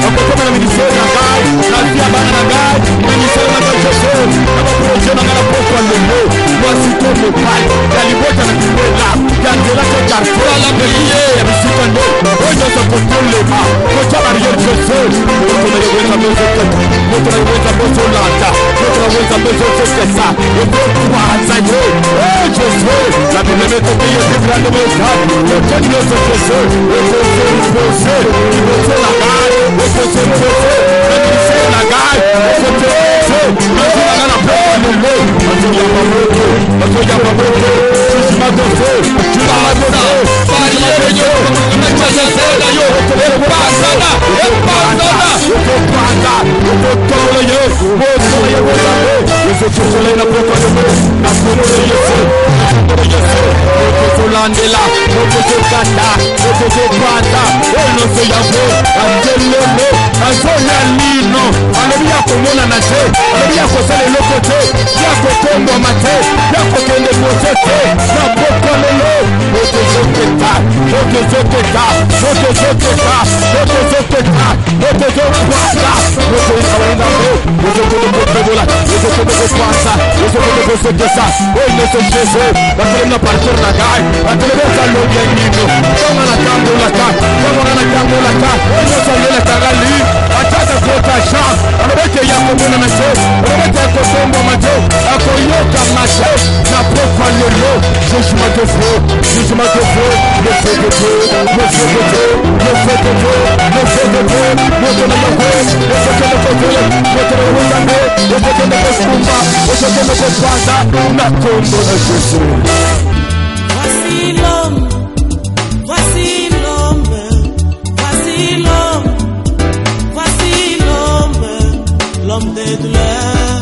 Akotala na ministeri na gai. Na via bana na gai. Ministeri na gai Jesus. Kama proje na ngala poko alemo. tunaweza moto lata, tunaweza moto tekesa, uko kwanza yo, Yesu, la Biblia imetuambia Biblia ndio mkate, yote ni Yesu Kristo, yote ni Yesu, yote la gari, yote ni Yesu, yote la gari, yote ni na pepo ni Mungu, watu ya mamoto, sisi madogo, tunaona bariere yo, tunacheza yo, epasana, utotole yo, moto yo wewe, Yesu tutole na pepo ni Mungu, na pepo ni Yesu, tulandela, tutokanda, tutopanda, ono se yabo, andelele, azoya lino, alebia komona na je, alebia kosala lokote, ya kotombo mate, ya kokende kote, na pokolelo, otozoketa, otozoketa, otozoketa, otozoketa, otozoketa, otozoketa, otozoketa, otozoketa, otozoketa, oyo Jesu, batulina partir na gai, batulina loya nino, kama na kambo la ka, oyo sala tagali, ataka kota sham, alobeke ya komona na je, alobeke ya kotombo mate, akoyoka mate, na popa lelo, jugement de feu, le feu de Dieu, le feu de Dieu, le feu de Dieu, le feu de Dieu, le feu de Dieu, le feu de Dieu, le feu de Dieu, le feu de Kumba, le feu de Kwanda, na tombo de Jésus. Voici l'homme, voici l'homme, voici l'homme, voici l'homme, l'homme des douleurs.